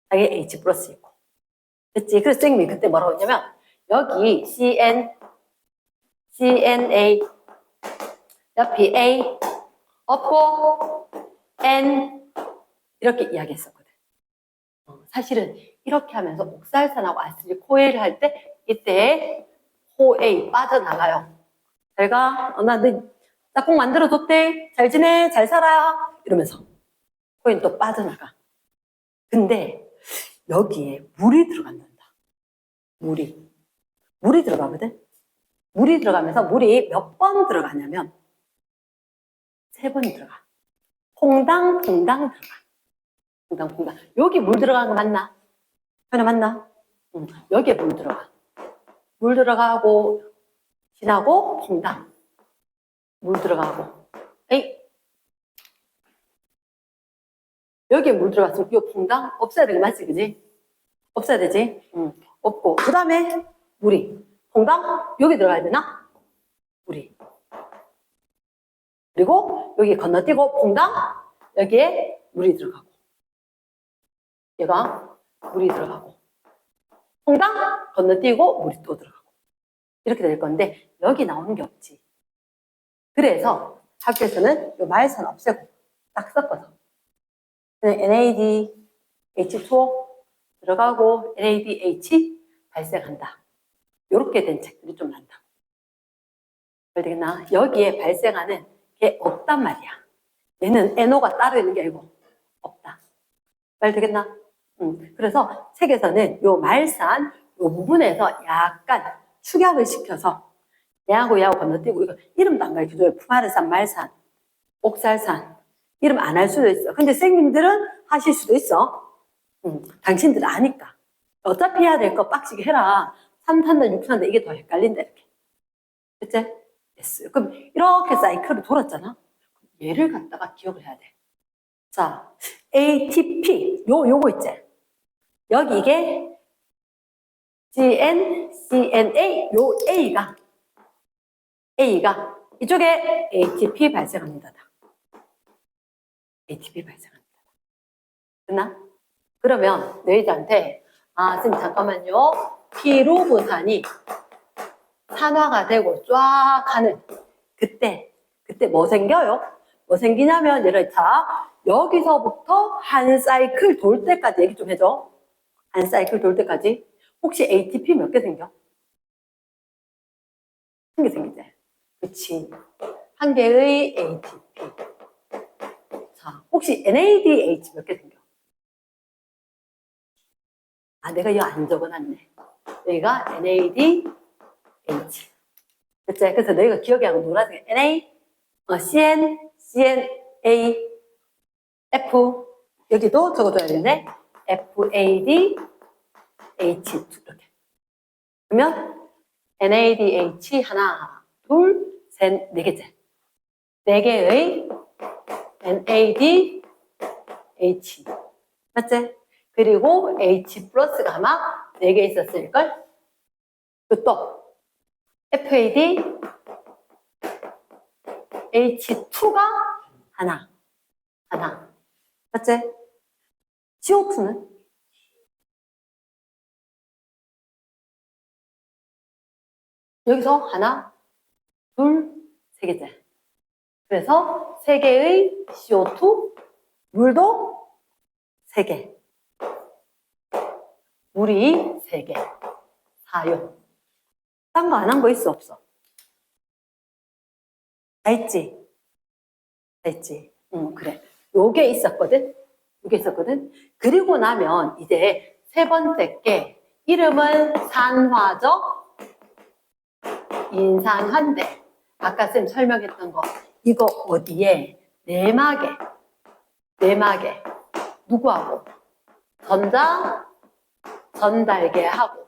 당연히 H 플러스 있고. 됐지? 그래서 선생님이 그때 뭐라고 했냐면 여기 CNA 옆이 A 없고 N 이렇게 이야기했었거든. 사실은 이렇게 하면서 옥살산하고 아세틸코일을 할 때 이때 호A 빠져나가요. 잘가 나 짝꿍 만들어줬대. 잘 지내. 잘 살아. 이러면서 코인 또 빠져나가. 근데 여기에 물이 들어간단다. 물이 들어가거든. 물이 들어가면서 물이 몇 번 들어가냐면 3번 들어가. 퐁당 들어가. 퐁당. 여기 물 들어가는 거 맞나? 하나 맞나? 응. 여기에 물 들어가. 물 들어가고 지나고 퐁당. 물 들어가고. 에이. 여기에 물 들어갔으면 이 퐁당 없어야 되는 거 맞지, 그지? 없어야 되지? 응. 없고. 그 다음에 물이. 퐁당 여기 들어가야 되나? 물이. 그리고 여기 건너뛰고 퐁당 여기에 물이 들어가고. 얘가 물이 들어가고. 퐁당 건너뛰고 물이 또 들어가고. 이렇게 될 건데 여기 나오는 게 없지. 그래서 학교에서는 이 말선 없애고 딱 섞어서 NAD, H2O 들어가고 NADH 발생한다. 이렇게 된 책들이 좀 많다. 되겠나? 여기에 발생하는 게 없단 말이야. 얘는 NO가 따로 있는 게 아니고 없다. 말 되겠나? 그래서 책에서는 요 말산 요 부분에서 약간 축약을 시켜서 얘하고 건너뛰고 이거 이름도 안 가르쳐줘요. 푸마르산, 말산, 옥살산 이름 안 할 수도 있어. 근데 선생님들은 하실 수도 있어. 당신들은 아니까. 어차피 해야 될 거 빡시게 해라. 3탄다, 6탄다 이게 더 헷갈린다 이렇게. 그치? 됐어요. 그럼 이렇게 사이클을 돌았잖아. 얘를 갖다가 기억을 해야 돼. 자, ATP 요거 있지? 여기 이게 CNA 요 A가 이쪽에 ATP 발생합니다. ATP 발생합니다. 됐나? 그러면 너희들한테 선생님 잠깐만요. 피루부산이 산화가 되고 쫙 하는 그때 뭐 생겨요? 뭐 생기냐면 얘를 여기서부터 한 사이클 돌 때까지 얘기 좀 해줘. 한 사이클 돌 때까지 혹시 ATP 몇 개 생겨? 한 개 생기지? 그치. 한 개의 ATP. 자, 혹시 NADH 몇 개 생겨? 내가 이거 안 적어놨네. 여기가 NADH. 그치? 그래서 너희가 기억이 안 나고 노란색 CNA, F 여기도 적어줘야 되는데 FADH2 이렇게. 그러면 NADH 하나, 둘, 셋, 4개째. 4개의 NADH. 맞지? 그리고 H 플러스가 아마 4개 있었을걸? 또 FAD H2가 하나. 맞지? CO2는? 여기서 하나, 둘, 3개째. 그래서 3개의 CO2, 물도 3개. 물이 3개. 사용. 딴 거 안 한 거 있어, 없어? 다 있지? 그래. 요게 있었거든? 그리고 나면 이제 3번째 게 이름은 산화적 인산환대. 아까 쌤 설명했던 거 이거 어디에 내막에 누구하고 전자 전달계하고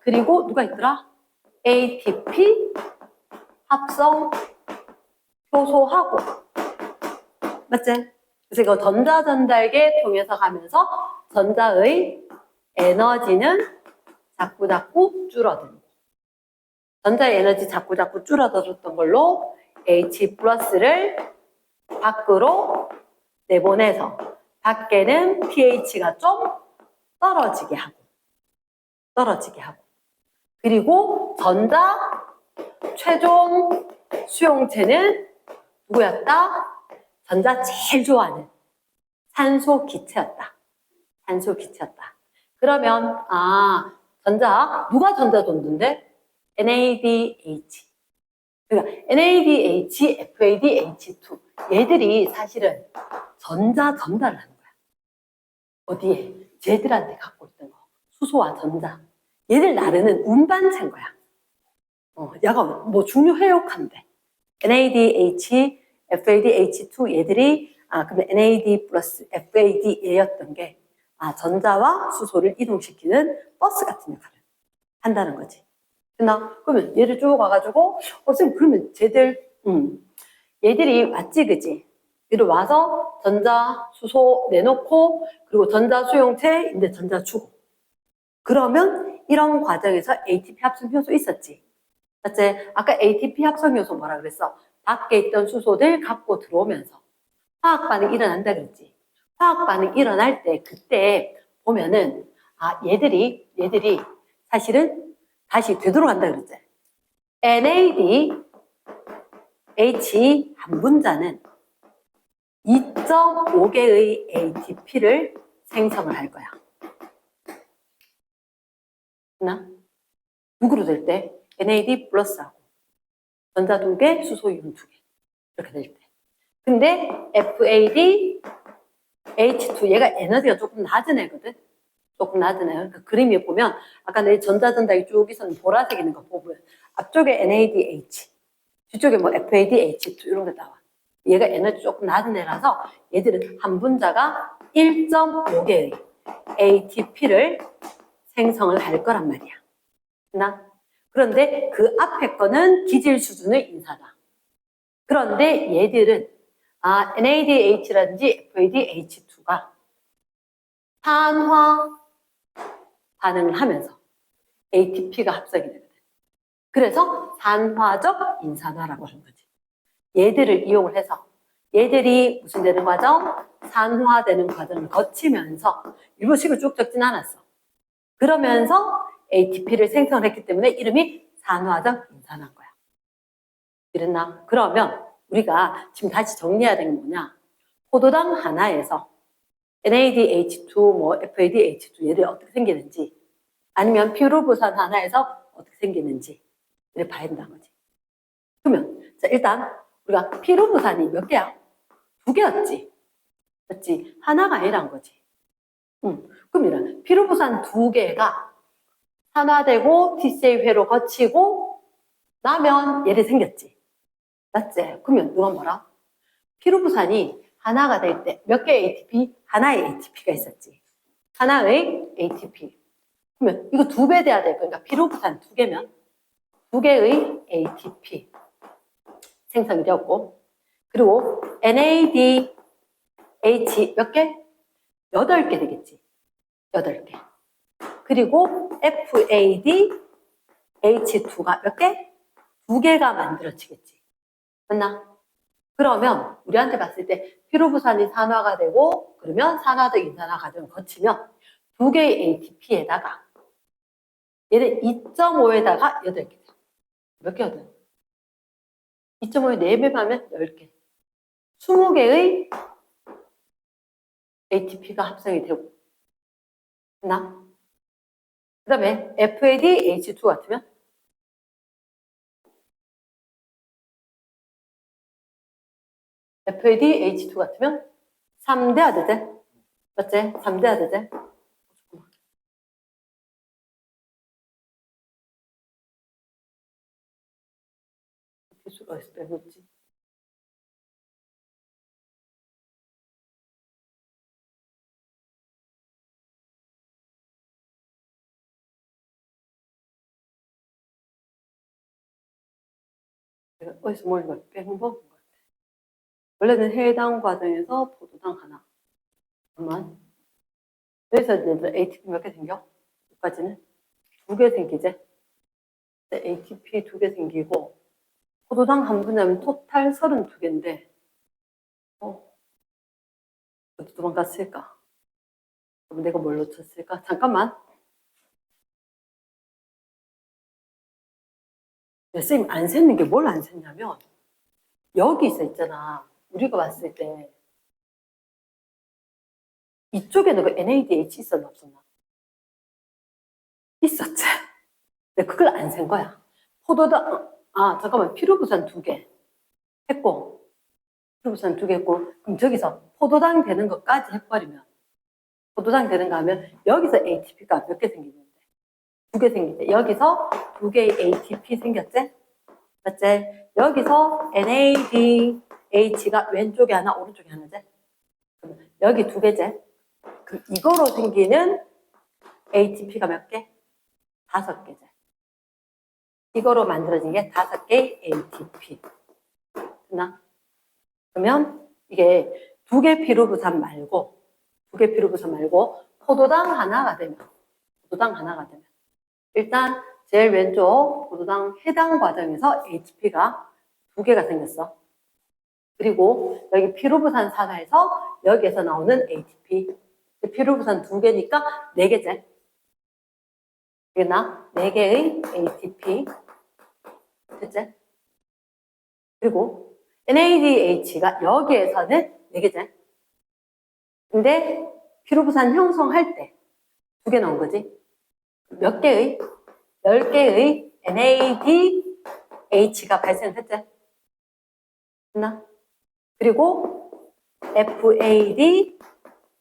그리고 누가 있더라? ATP 합성 효소하고 맞지? 그래서 이거 전자 전달계 통해서 가면서 전자의 에너지는 자꾸 줄어들고 전자의 에너지 자꾸 줄어들었던 걸로 H 플러스를 밖으로 내보내서 밖에는 pH가 좀 떨어지게 하고 그리고 전자 최종 수용체는 누구였다? 전자 제일 좋아하는 산소 기체였다. 그러면 누가 전자 줬는데? NADH. 그러니까 NADH, FADH2 얘들이 사실은 전자 전달을 하는 거야. 어디에? 쟤들한테 갖고 있던 거. 수소와 전자. 얘들 나르는 운반체인 거야. 얘가 뭐 중요해요한데 NADH, FADH2 얘들이 그러면 NAD 플러스 FAD 얘였던 게 전자와 수소를 이동시키는 버스 같은 역할을 한다는 거지. 됐나? 그러면 얘를 쭉 와가지고 쌤 그러면 얘들이 왔지 그지? 얘를 와서 전자, 수소 내놓고 그리고 전자 수용체 이제 전자 주고 그러면 이런 과정에서 ATP 합성 효소 있었지. 맞지? 아까 ATP 합성 효소 뭐라 그랬어? 밖에 있던 수소들 갖고 들어오면서 화학 반응이 일어난다 그랬지. 화학 반응이 일어날 때 그때 보면은 얘들이 사실은 다시 되돌아간다 그랬지. NADH 한 분자는 2.5개의 ATP를 생성을 할 거야. 누구로 될 때? NAD 플러스하고 전자 2개, 수소 이온 2개 이렇게 될 때. 근데 FAD H2 얘가 에너지가 조금 낮은 애거든. 그러니까 그림에 보면 아까 내 전자 전달이 쭉 있었는 보라색 있는 거 보면 앞쪽에 NADH 뒤쪽에 뭐 FADH2 이런 게 나와. 얘가 에너지 조금 낮은 애라서 얘들은 한 분자가 1.5개의 ATP를 생성을 할 거란 말이야. 그런데 그 앞에 거는 기질 수준의 인산화. 그런데 얘들은 NADH라든지 FADH2가 산화 반응을 하면서 ATP가 합성이 되거든. 그래서 산화적 인산화라고 하는 거지. 얘들을 이용을 해서 얘들이 무슨 되는 과정? 산화되는 과정을 거치면서 일부식을 쭉 적진 않았어. 그러면서 ATP를 생성했기 때문에 이름이 산화적 인산화인 거야. 이랬나? 그러면 우리가 지금 다시 정리해야 되는 게 뭐냐? 포도당 하나에서 NADH2, FADH2 얘들이 어떻게 생기는지 아니면 피루부산 하나에서 어떻게 생기는지 이렇게 봐야 된다는 거지. 그러면 자 일단 우리가 피루부산이 몇 개야? 2개였지. 맞지? 하나가 아니란 거지. 그럼 피루부산 2개가 산화되고 TCA 회로 거치고 나면 얘를 생겼지. 맞지? 그러면 누가 뭐라? 피루부산이 하나가 될 때 몇 개의 ATP? 하나의 ATP가 있었지. 하나의 ATP. 그러면 이거 2배 돼야 될 거니까 피루부산 2개면 2개의 ATP 생성이 되었고 그리고 NADH 몇 개? 8개 되겠지. 8개. 그리고 FADH2가 몇 개? 2개가 만들어지겠지. 맞나? 그러면 우리한테 봤을 때 피루부산이 산화가 되고 그러면 산화적 인산화 과정을 거치면 2개의 ATP에다가 얘는 2.5에다가 8개. 몇 개거든? 2.5에 4배 하면 10개. 20개의 ATP가 합성이 되고 맞나? 그 다음에 FADH2 같으면 FADH2 같으면 3대야 되지? 맞지? 3대야 되지? 기술 어디서 빼놓지? 내가 어디서 뭘 빼놓은 것 같아. 원래는 해당 과정에서 포도당 하나. 잠깐만. 여기서 이제 ATP 몇 개 생겨? 여기까지는 2개 생기지? ATP 2개 생기고 포도당 한 분야면 토탈 32개인데 어디 도망갔을까? 그럼 내가 뭘 놓쳤을까? 잠깐만. 선생님 안 샜는 게 뭘 안 샜냐면 여기 있잖아. 우리가 봤을 때 이쪽에는 그 NADH 있었나 없었나? 있었지. 근데 그걸 안 센 거야. 포도당, 잠깐만. 피루부산 2개 했고, 피루부산 2개 했고, 그럼 저기서 포도당 되는 것까지 해버리면, 포도당 되는 거 하면, 여기서 ATP가 몇 개 생기는데? 2개 생기지. 여기서 2개의 ATP 생겼지? 맞지? 여기서 NADH가 왼쪽에 하나, 오른쪽에 하나지? 그럼 여기 2개지? 그럼 이거로 생기는 ATP가 몇 개? 5개지. 이거로 만들어진 게 5개의 ATP. 됐나? 그러면 이게 2개 피루부산 말고, 2개 피루부산 말고, 포도당 하나가 되면, 일단 제일 왼쪽 포도당 해당 과정에서 ATP가 2개가 생겼어. 그리고 여기 피루부산 산화에서 여기에서 나오는 ATP. 피루부산 2개니까 4개지. 되겠나? 4개의 ATP. 됐지? 그리고 NADH가 여기에서는 4개지. 근데 피루부산 형성할 때 2개 나온 거지. 몇 개의? 10개의 NADH가 발생했지. 됐나? 그리고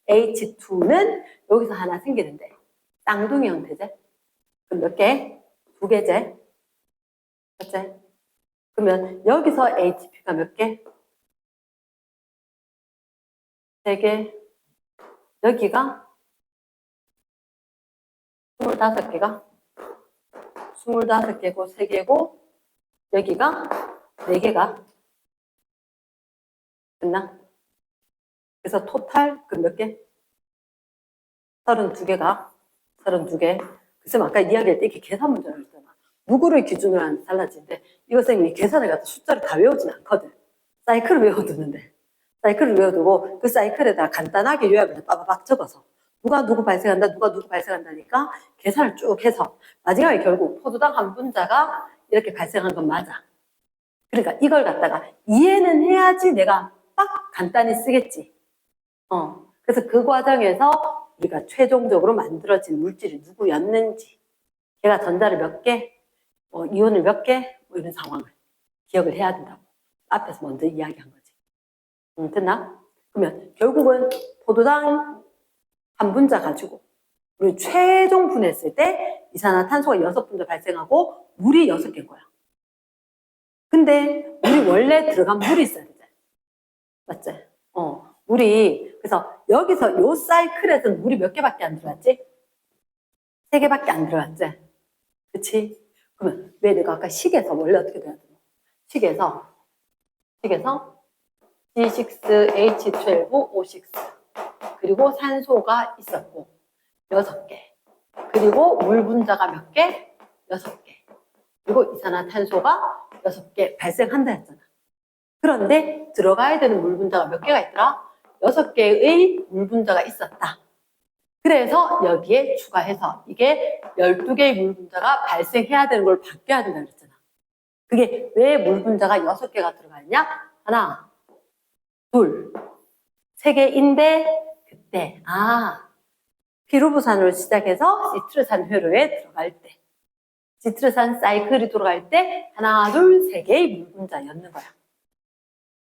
FADH2는 여기서 하나 생기는데 쌍둥이 형태지. 그럼 몇 개? 2개지. 맞지? 그러면 여기서 ATP가 몇 개? 3개. 여기가 25개가 25개고 3개고 여기가 4개가 됐나? 그래서 토탈 그 몇 개? 32개가 32개. 그래서 아까 이야기할 때 이렇게 계산 문제를 했잖아. 누구를 기준으로 하는지 달라지는데 이거 선생님이 계산을 갖다 숫자를 다 외우진 않거든. 사이클을 외워두는데 사이클을 외워두고 그 사이클에다 간단하게 요약을 빠바박 적어서 누가 누구 발생한다 누가 누구 발생한다니까 계산을 쭉 해서 마지막에 결국 포도당 한 분자가 이렇게 발생한 건 맞아. 그러니까 이걸 갖다가 이해는 해야지 내가 딱 간단히 쓰겠지. 그래서 그 과정에서 우리가 최종적으로 만들어진 물질이 누구였는지 걔가 전자를 몇 개, 이온을 몇 개, 이런 상황을 기억을 해야 된다고 앞에서 먼저 이야기한 거지. 됐나? 그러면 결국은 포도당 한 분자 가지고 우리 최종 분해했을 때 이산화탄소가 6분자 발생하고 물이 6개인 거야. 근데 우리 원래 들어간 물이 있어야 되잖아. 맞지? 물이 그래서 여기서 요 사이클에서는 물이 몇 개밖에 안 들어갔지? 3개밖에 안 들어갔지? 그치? 그러면 왜 내가 아까 식에서 원래 어떻게 돼야 되나? 식에서 G6H12O6 그리고 산소가 있었고 6개 그리고 물 분자가 몇 개? 6개 그리고 이산화탄소가 6개 발생한다 했잖아. 그런데 들어가야 되는 물 분자가 몇 개가 있더라? 6개의 물 분자가 있었다. 그래서 여기에 추가해서 이게 12개의 물 분자가 발생해야 되는 걸 바뀌어야 된다고 그랬잖아. 그게 왜 물 분자가 6개가 들어가 있냐? 하나, 둘, 3개인데 그때 피루부산으로 시작해서 시트르산 회로에 들어갈 때 시트르산 사이클이 돌아갈 때 하나, 둘, 3개의 물 분자였는 거야.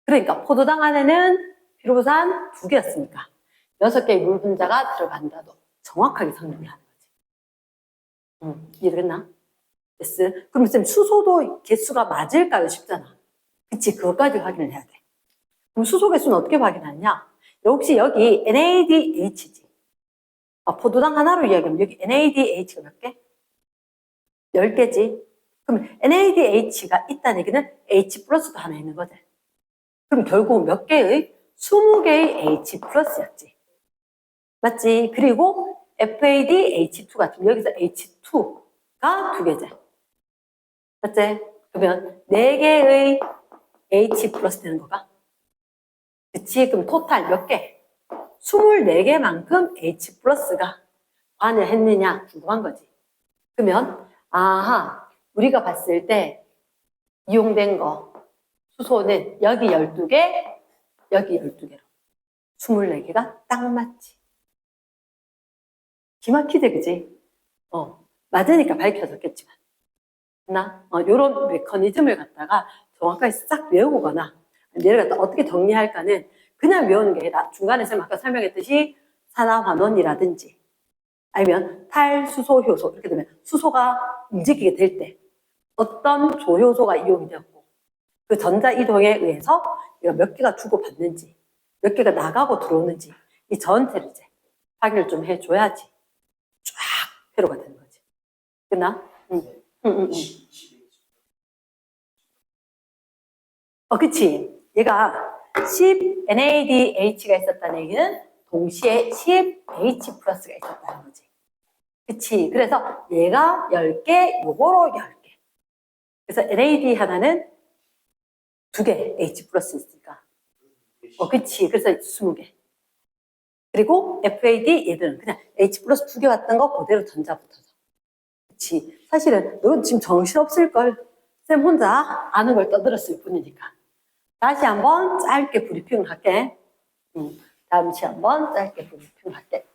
그러니까 포도당 안에는 피루부산 2개였으니까 6개의 물 분자가 들어간다도 정확하게 설명을 하는 거지. 이해됐나? 됐어? 그럼 쌤 수소도 개수가 맞을까요? 쉽잖아. 그치? 그것까지 확인을 해야 돼. 그럼 수소 개수는 어떻게 확인하냐? 혹시 여기 NADH지. 포도당 하나로 이야기하면 여기 NADH가 몇 개? 10개지. 그럼 NADH가 있다는 얘기는 H 플러스도 하나 있는 거지. 그럼 결국 몇 개의? 20개의 H 플러스였지. 맞지? 그리고 FADH2 같은 여기서 H2가 2개지. 맞지? 그러면 4개의 H 플러스 되는 거가? 그치? 그럼 토탈 몇 개? 24개만큼 H 플러스가 관여했느냐 궁금한 거지. 그러면 아하, 우리가 봤을 때 이용된 거 수소는 여기 12개, 여기 12개로 24개가 딱 맞지. 기막히대, 그지? 맞으니까 밝혀졌겠지만. 요런 메커니즘을 갖다가 정확하게 싹 외우거나, 얘를 갖다 어떻게 정리할까는 그냥 외우는 게 아니라 중간에 쌤 아까 설명했듯이 산화환원이라든지 아니면 탈수소 효소, 이렇게 되면 수소가 움직이게 될 때 어떤 조효소가 이용이 되었고 그 전자 이동에 의해서 몇 개가 주고받는지 몇 개가 나가고 들어오는지 이 전체를 이제 확인을 좀 해줘야지 쫙 회로가 되는 거지. 끝나? 응. 그치. 얘가 10 NADH가 있었다는 얘기는 동시에 10 H 플러스가 있었다는 거지. 그치. 그래서 얘가 10개, 요거로 10개. 그래서 NAD 하나는 2개 H 플러스 있으니까. 그치. 그래서 20개. 그리고 FAD 얘들은 그냥 H 플러스 2개 왔던 거 그대로 전자 붙어서. 그치. 사실은 너 지금 정신없을걸. 쌤 혼자 아는 걸 떠들었을 뿐이니까. 다시 한번 짧게 브리핑을 할게. 다시 한번 짧게 브리핑을 할게.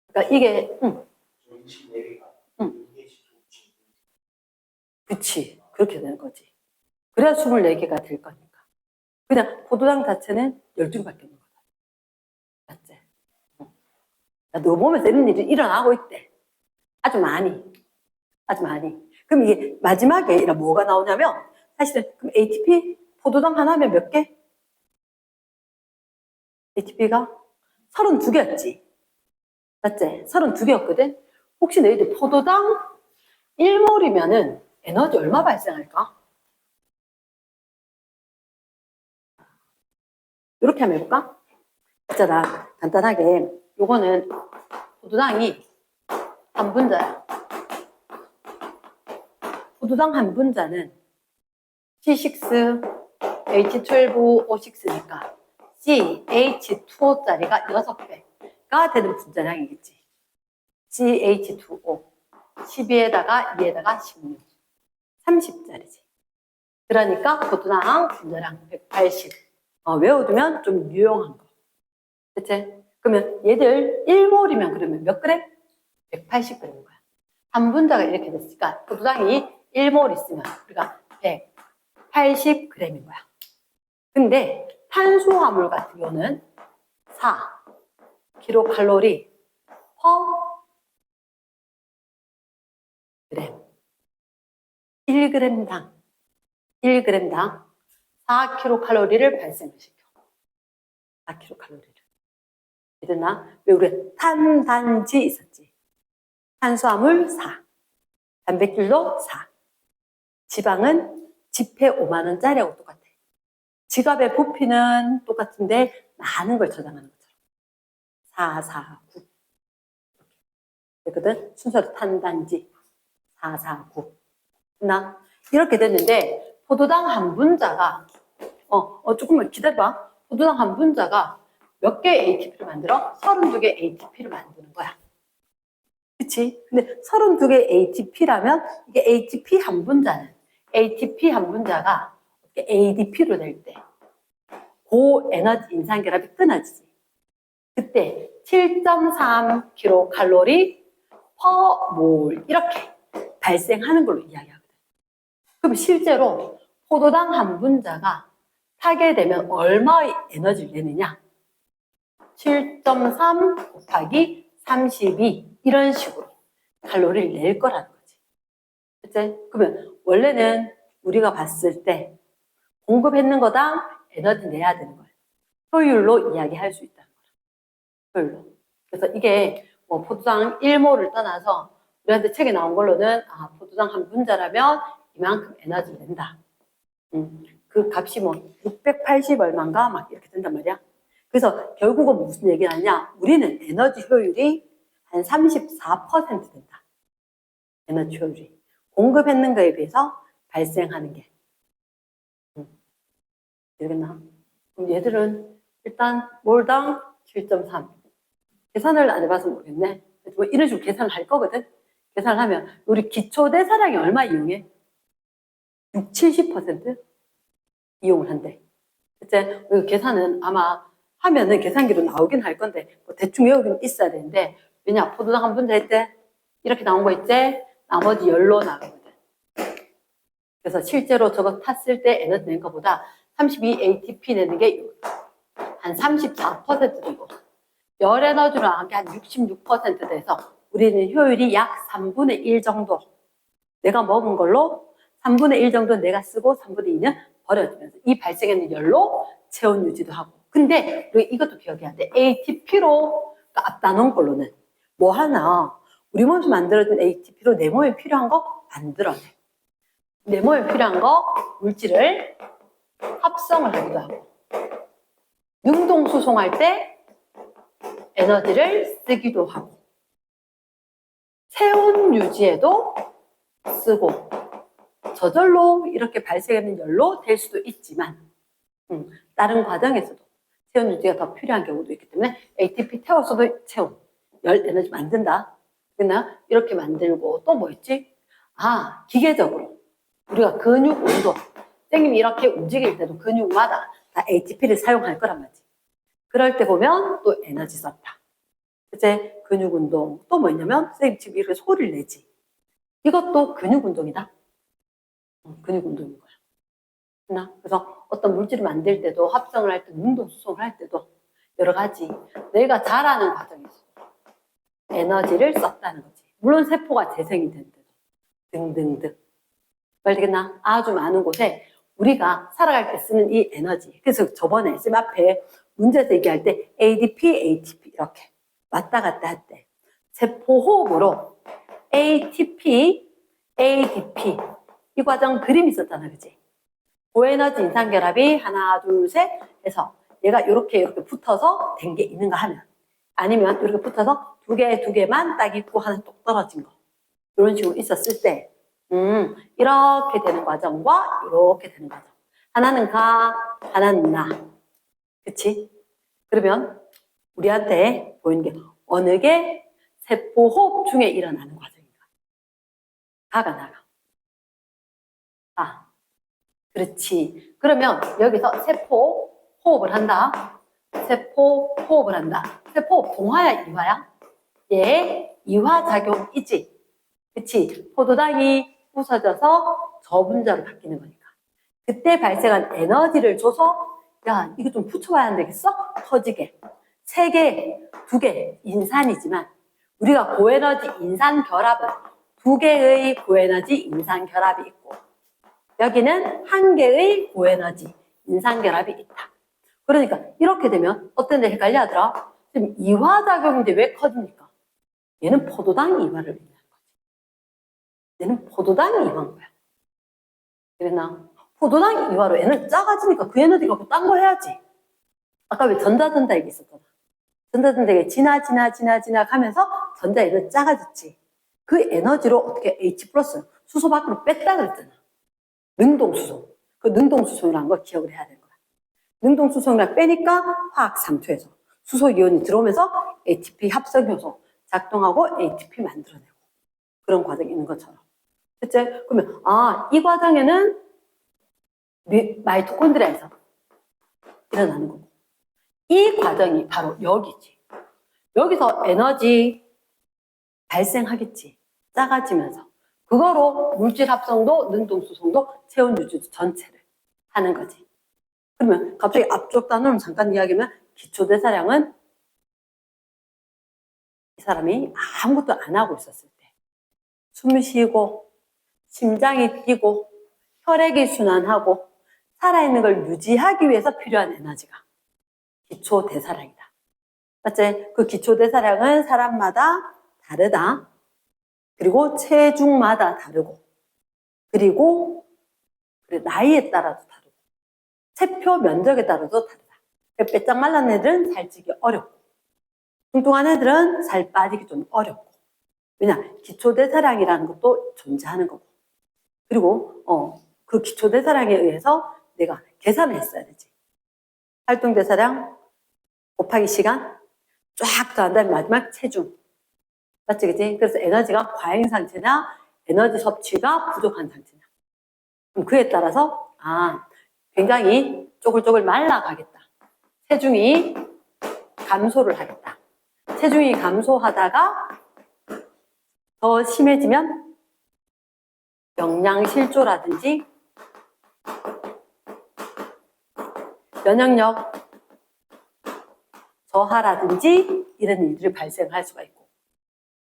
그러니까 이게, 그치. 그렇게 되는 거지. 그래야 24개가 될 거니까. 그냥 포도당 자체는 12개밖에 없는 거다. 맞지? 너 보면서 이런 일이 일어나고 있대. 아주 많이. 아주 많이. 그럼 이게 마지막에 뭐가 나오냐면, 사실은, 그럼 ATP, 포도당 하나면 몇 개? ATP가 32개였지. 맞지? 32개였거든? 혹시 너희들 포도당 1몰이면은 에너지 얼마 발생할까? 이렇게 한번 해볼까? 있잖아. 간단하게. 요거는 포도당이 한 분자야. 포도당 한 분자는 C6, H12O6니까 CH2O짜리가 6배가 되는 분자량이겠지. CH2O 12에다가 2에다가 16 30짜리지. 그러니까 포도당 분자량 180 외워두면 좀 유용한 거. 그치? 그러면 얘들 1몰이면 그러면 몇 그램? 180g인 거야. 한 분자가 이렇게 됐으니까 포도당이 1몰 있으면 우리가 180g인 거야. 근데 탄수화물 같은 경우는 4 킬로칼로리 퍼 그램. 1g당 4 킬로칼로리를 발생시켜. 4 킬로칼로리를. 이랬나? 왜 우리 탄단지 있었지? 탄수화물 4, 단백질도 4. 지방은 지폐 5만 원짜리하고 똑같아. 지갑의 부피는 똑같은데 많은 걸 저장하는 것처럼. 4, 4, 9. 그랬거든? 순서로 탄단지 4, 4, 9. 나 이렇게 됐는데 포도당 한 분자가 조금만 기다려봐. 포도당 한 분자가 몇 개의 ATP를 만들어? 32개의 ATP를 만드는 거야. 그치? 근데 32개의 ATP라면 이게 ATP 한 분자는 ATP 한 분자가 ADP로 될 때 고에너지 인산결합이 끊어지지. 그때 7.3 킬로칼로리 퍼 몰 이렇게 발생하는 걸로 이야기하거든. 그럼 실제로 포도당 한 분자가 타게 되면 얼마의 에너지를 내느냐? 7.3 곱하기 32 이런 식으로 칼로리를 낼 거라는 거지. 그치? 그러면 원래는 우리가 봤을 때 공급했는 거당 에너지 내야 되는 거예요. 효율로 이야기할 수 있다는 거야. 효율로. 그래서 이게 뭐 포도당 1몰을 떠나서 우리한테 책에 나온 걸로는 포도당 한 분자라면 이만큼 에너지를 낸다. 그 값이 뭐 680 얼마인가 막 이렇게 된단 말이야. 그래서 결국은 무슨 얘기를 하냐? 우리는 에너지 효율이 한 34% 된다. 에너지 효율이. 공급했는 거에 비해서 발생하는 게. 되겠나? 그럼 얘들은 일단 몰당 7.3. 계산을 안 해봐서 모르겠네. 뭐 이런 식으로 계산을 할 거거든. 계산을 하면 우리 기초대사량이 얼마 이용해? 6, 70% 이용을 한대. 그치? 계산은 아마 하면은 계산기로 나오긴 할 건데 뭐 대충 외우긴 있어야 되는데 왜냐? 포도당 한 분자 할 때 이렇게 나온 거 있지? 나머지 열로 나오거든. 그래서 실제로 저거 탔을 때 에너지 낸 것보다 32 ATP 내는 게 한 34% 되고 열 에너지로 나온 게 한 66% 돼서 우리는 효율이 약 3분의 1 정도 내가 먹은 걸로 3분의 1 정도 내가 쓰고 3분의 2는 버려지면서 이 발생하는 열로 체온 유지도 하고 근데 우리 이것도 기억해야 돼. ATP로 앞다 놓은 걸로는 뭐 하나 우리 몸에서 만들어진 ATP로 내 몸에 필요한 거 만들어내. 내 몸에 필요한 거 물질을 합성을 하기도 하고 능동 수송할 때 에너지를 쓰기도 하고 체온 유지에도 쓰고 저절로 이렇게 발생하는 열로 될 수도 있지만 다른 과정에서도 체온 유지가 더 필요한 경우도 있기 때문에 ATP 태워서도 체온, 열 에너지 만든다. 그러나 이렇게 만들고 또 뭐 있지? 기계적으로 우리가 근육 운동 땡님이 이렇게 움직일 때도 근육마다 다 ATP를 사용할 거란 말이지. 그럴 때 보면 또 에너지 썼다. 이제 근육 운동 또 뭐 있냐면 선생님 지금 이렇게 소리를 내지. 이것도 근육 운동이다. 근육 운동인 거야. 그래서 어떤 물질을 만들 때도 합성을 할 때, 능동 수송을 할 때도 여러 가지 내가 자라는 과정에서 에너지를 썼다는 거지. 물론 세포가 재생이 된 때도 등등등. 말 되겠나? 아주 많은 곳에 우리가 살아갈 때 쓰는 이 에너지. 그래서 저번에 쌤 앞에 문제에서 얘기할 때 ADP, ATP 이렇게 왔다 갔다 할 때 세포 호흡으로 ATP, ADP 이 과정 그림이 있었잖아, 그치? 고에너지 인산결합이 하나, 둘, 셋 해서 얘가 이렇게 붙어서 된 게 있는가 하면 아니면 이렇게 붙어서 두 개만 딱 있고 하나 똑 떨어진 거 이런 식으로 있었을 때 이렇게 되는 과정과 이렇게 되는 과정. 하나는 가, 하나는 나. 그치? 그러면 우리한테 보이는 게 어느 게 세포 호흡 중에 일어나는 과정인가? 가가 나가. 그렇지. 그러면 여기서 세포 호흡을 한다. 세포 호흡을 한다. 세포 호흡 동화야, 이화야? 이화작용이지. 그치? 포도당이 부서져서 저분자로 바뀌는 거니까. 그때 발생한 에너지를 줘서 야, 이거 좀 붙여봐야 안 되겠어? 터지게. 3개, 2개 인산이지만 우리가 고에너지 인산 결합은 2개의 고에너지 인산 결합이 있고 여기는 1개의 고에너지 인산 결합이 있다. 그러니까 이렇게 되면 어떤 데 헷갈려 하더라? 지금 이화작용인데 왜 커집니까? 얘는 포도당 이화를 의미하는 거지. 얘는 포도당 이화인 거야. 그랬나? 포도당 이화로 얘는 작아지니까 그 에너지 갖고 딴 거 해야지. 아까 왜 전자전자 얘기 있었잖아. 전자전자가 지나 가면서 전자 에너지 작아졌지. 그 에너지로 어떻게 H 플러스 수소 밖으로 뺐다 그랬잖아. 능동수송. 그 능동수송이라는 걸 기억을 해야 되는 거야. 능동수송이라 빼니까 화학 삼투에서 수소이온이 들어오면서 ATP 합성효소 작동하고 ATP 만들어내고 그런 과정이 있는 것처럼. 그치? 그러면 이 과정에는 마이토콘드리아에서 일어나는 거고 이 과정이 바로 여기지. 여기서 에너지 발생하겠지. 작아지면서. 그거로 물질 합성도 능동수송도 체온 유지도 전체를 하는 거지. 그러면 갑자기 앞쪽 단어는 잠깐 이야기하면 기초대사량은 이 사람이 아무것도 안 하고 있었을 때 숨 쉬고 심장이 뛰고 혈액이 순환하고 살아있는 걸 유지하기 위해서 필요한 에너지가 기초 대사량이다. 맞지? 그 기초 대사량은 사람마다 다르다. 그리고 체중마다 다르고, 그리고 나이에 따라서 다르고, 체표 면적에 따라서 다르다. 빼짝 말란 애들은 살찌기 어렵고, 뚱뚱한 애들은 살 빠지기 좀 어렵고. 왜냐? 기초 대사량이라는 것도 존재하는 거고. 그리고 그 기초 대사량에 의해서 내가 계산을 했어야 되지. 활동 대사량 곱하기 시간 쫙 더한 다음에 마지막 체중. 맞지, 그치? 그래서 에너지가 과잉 상태나 에너지 섭취가 부족한 상태냐. 그럼 그에 따라서, 굉장히 쪼글쪼글 말라가겠다. 체중이 감소를 하겠다. 체중이 감소하다가 더 심해지면 영양실조라든지 면역력 저하라든지 이런 일들이 발생할 수가 있고,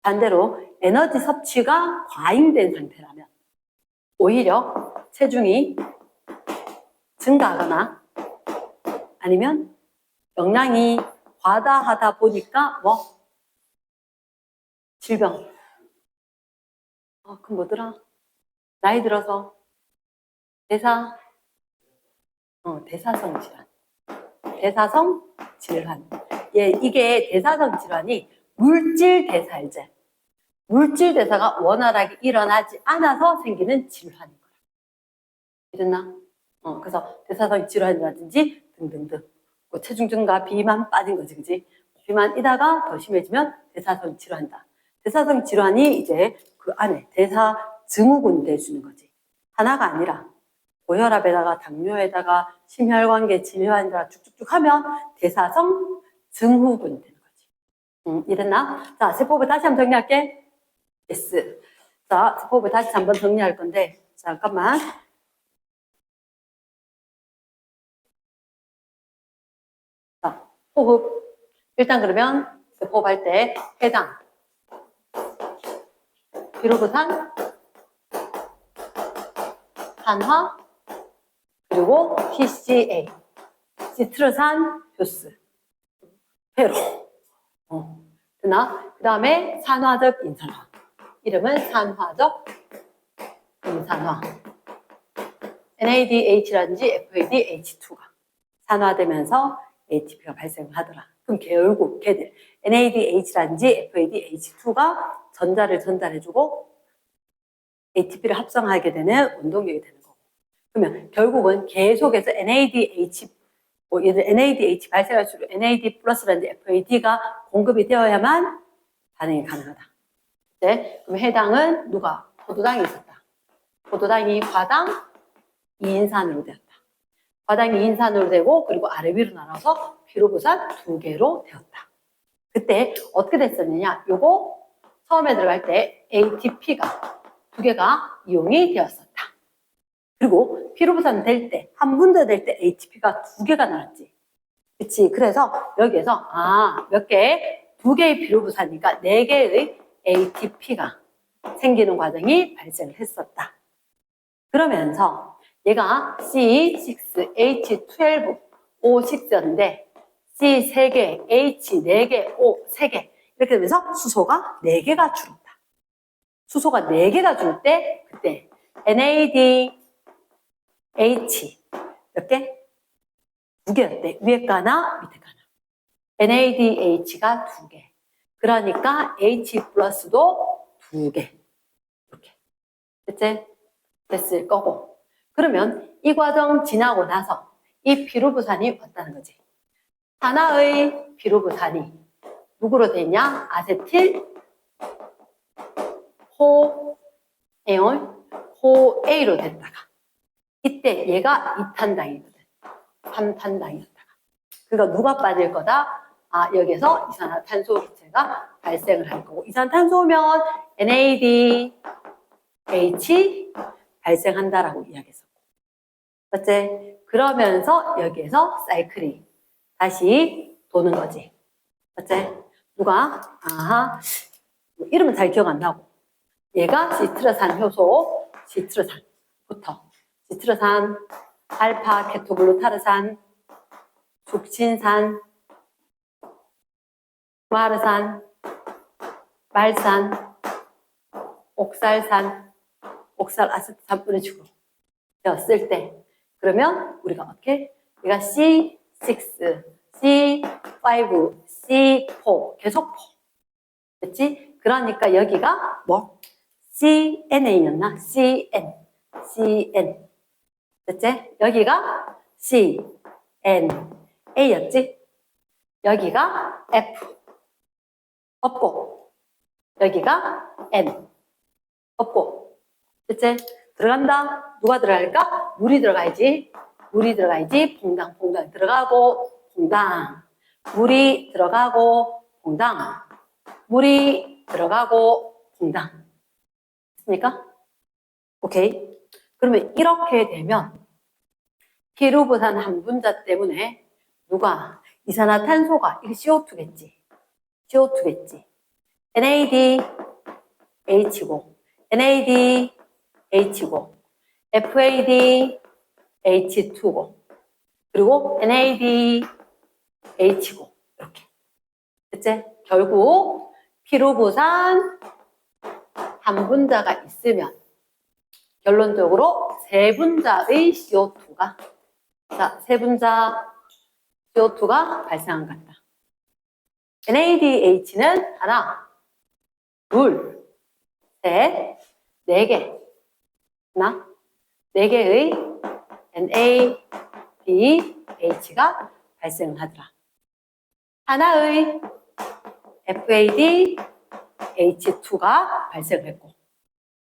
반대로 에너지 섭취가 과잉된 상태라면 오히려 체중이 증가하거나 아니면 영양이 과다하다 보니까 질병. 그럼 뭐더라? 나이 들어서 대사성 질환. 대사성 질환. 이게 대사성 질환이 물질 대사이제. 물질 대사가 원활하게 일어나지 않아서 생기는 질환인 거야. 이랬나? 그래서 대사성 질환이라든지 등등등. 체중 증가, 비만 빠진 거지, 그지? 비만이다가 더 심해지면 대사성 질환이다. 대사성 질환이 이제 그 안에 대사 증후군이 될 수 있는 거지. 하나가 아니라 고혈압에다가 당뇨에다가 심혈관계 질환에다가 쭉쭉쭉 하면 대사성 증후군이 되는 거지. 이랬나? 자, 세포를 다시 한번 정리할게. yes. 자, 세포를 다시 한번 정리할 건데, 잠깐만. 자, 호흡. 일단 그러면 호흡할 때 해당. 피로부산, 산화, 그리고 PCA, 시트르산 효스, 회로. 되나? 그 다음에 산화적 인산화. 이름은 산화적 인산화. NADH라든지 FADH2가 산화되면서 ATP가 발생을 하더라. 그럼 결국 걔들 NADH라든지 FADH2가 전자를 전달해주고 ATP를 합성하게 되는 운동력이 되는 거고. 그러면 결국은 계속해서 NADH 발생할수록 NAD 플러스라든지 FAD가 공급이 되어야만 반응이 가능하다. 네, 그럼 해당은 누가? 포도당이 있었다. 포도당이 과당 2인산으로 되었다. 과당 2인산으로 되고 그리고 아래 위로 나눠서 피로부산 2개로 되었다. 그때 어떻게 됐었느냐? 요거 처음에 들어갈 때 ATP가 2개가 이용이 되었었다. 그리고 피로부산 될 때, 한 분자 될 때 ATP가 2개가 나왔지. 그치? 그래서 여기에서 몇 개? 2개의 피로부산이니까 4개의 ATP가 생기는 과정이 발생을 했었다. 그러면서 얘가 C6H12O6였는데 C 3개, H 4개, O 3개 이렇게 되면서 수소가 4개가 줄었다. 수소가 4개가 줄 때 그때 NADH 몇 개? 2개였대. 위에 가나 밑에 가나. NADH가 2개. 그러니까 H 플러스도 2개. 이렇게. 됐지? 됐을 거고. 그러면 이 과정 지나고 나서 이 피로부산이 왔다는 거지. 하나의 피로부산이 누구로 되냐? 아세틸 호에이로 됐다가 이때 얘가 2탄당이거든. 3탄당이었다가. 그러니까 누가 빠질 거다? 여기에서 이산화탄소 기체가 발생을 할 거고 이산탄소면 NADH 발생한다라고 이야기했었고. 맞지? 그러면서 여기에서 사이클이 다시 도는 거지. 맞지? 누가? 이름은 잘 기억 안 나고 얘가 시트러산 효소, 시트러산부터 시트러산, 알파 케토글루타르산, 죽신산, 마르산, 말산, 옥살산, 옥살아세트산 식으로 되었을 때 그러면 우리가 어떻게? 우리가 C6, C5, C4 계속 4 됐지? 그러니까 여기가 뭐? CNA였나? CN 됐지? 여기가 CNA였지? 여기가 F 없고 여기가 N 없고 됐지? 들어간다. 누가 들어갈까? 물이 들어가야지. 물이 들어가야지. 퐁당 들어가고 퐁당. 물이 들어가고 퐁당. 물이 들어가고 퐁당. 됐습니까? 오케이. 그러면 이렇게 되면 피루부산 한 분자 때문에 누가 이산화탄소가 이게 CO2겠지. CO2겠지. NADH고 NADH고 FADH2고 그리고 NADH고 이렇게 됐지? 결국 피루부산 한 분자가 있으면 결론적으로 세 분자의 CO2가 세 분자 CO2가 발생한 것 같다. NADH는 하나, 둘, 셋, 네 개. 하나, 네 개의 NADH가 발생을 하더라. 하나의 FADH2가 발생했고,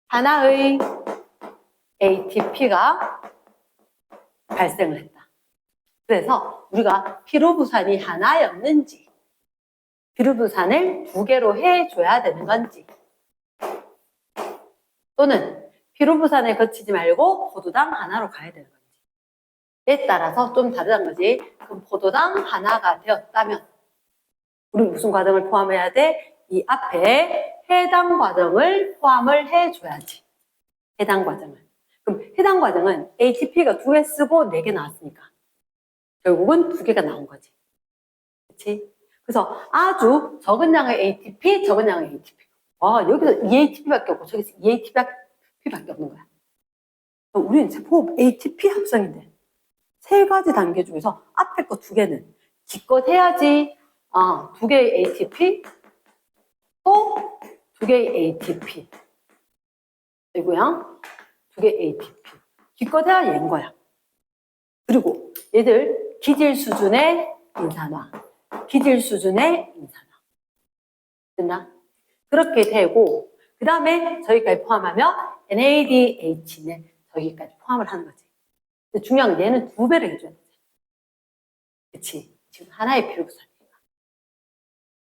하나의 ATP가 발생을 했다. 그래서 우리가 피루부산이 하나였는지, 피루부산을 두 개로 해줘야 되는 건지, 또는 피루부산에 거치지 말고 포도당 하나로 가야 되는 건지. 에 따라서 좀 다르다는 거지. 그럼 포도당 하나가 되었다면 우리 무슨 과정을 포함해야 돼? 이 앞에 해당 과정을 포함을 해줘야지. 해당 과정을. 그럼 해당 과정은 ATP가 2개 쓰고 4개 나왔으니까 결국은 2개가 나온 거지. 그렇지? 그래서 아주 적은 양의 ATP, 적은 양의 ATP. 여기서 EATP밖에 없고 저기서 EATP밖에 없는 거야. 우리는 세포 ATP 합성인데 세 가지 단계 중에서 앞에 거 2개는 기껏 해야지 2개의 ATP 또 2개의 ATP 이거야 2개의 ATP 기껏 해야 얘인 거야. 그리고 얘들 기질 수준의 인산화 기질 수준의 인산화 됐나? 그렇게 되고 그 다음에 저기까지 포함하면 NADH는 저기까지 포함을 하는 거지. 근데 중요한 건 얘는 2배를 해줘야 돼. 그치? 지금 하나의 피루부산이니까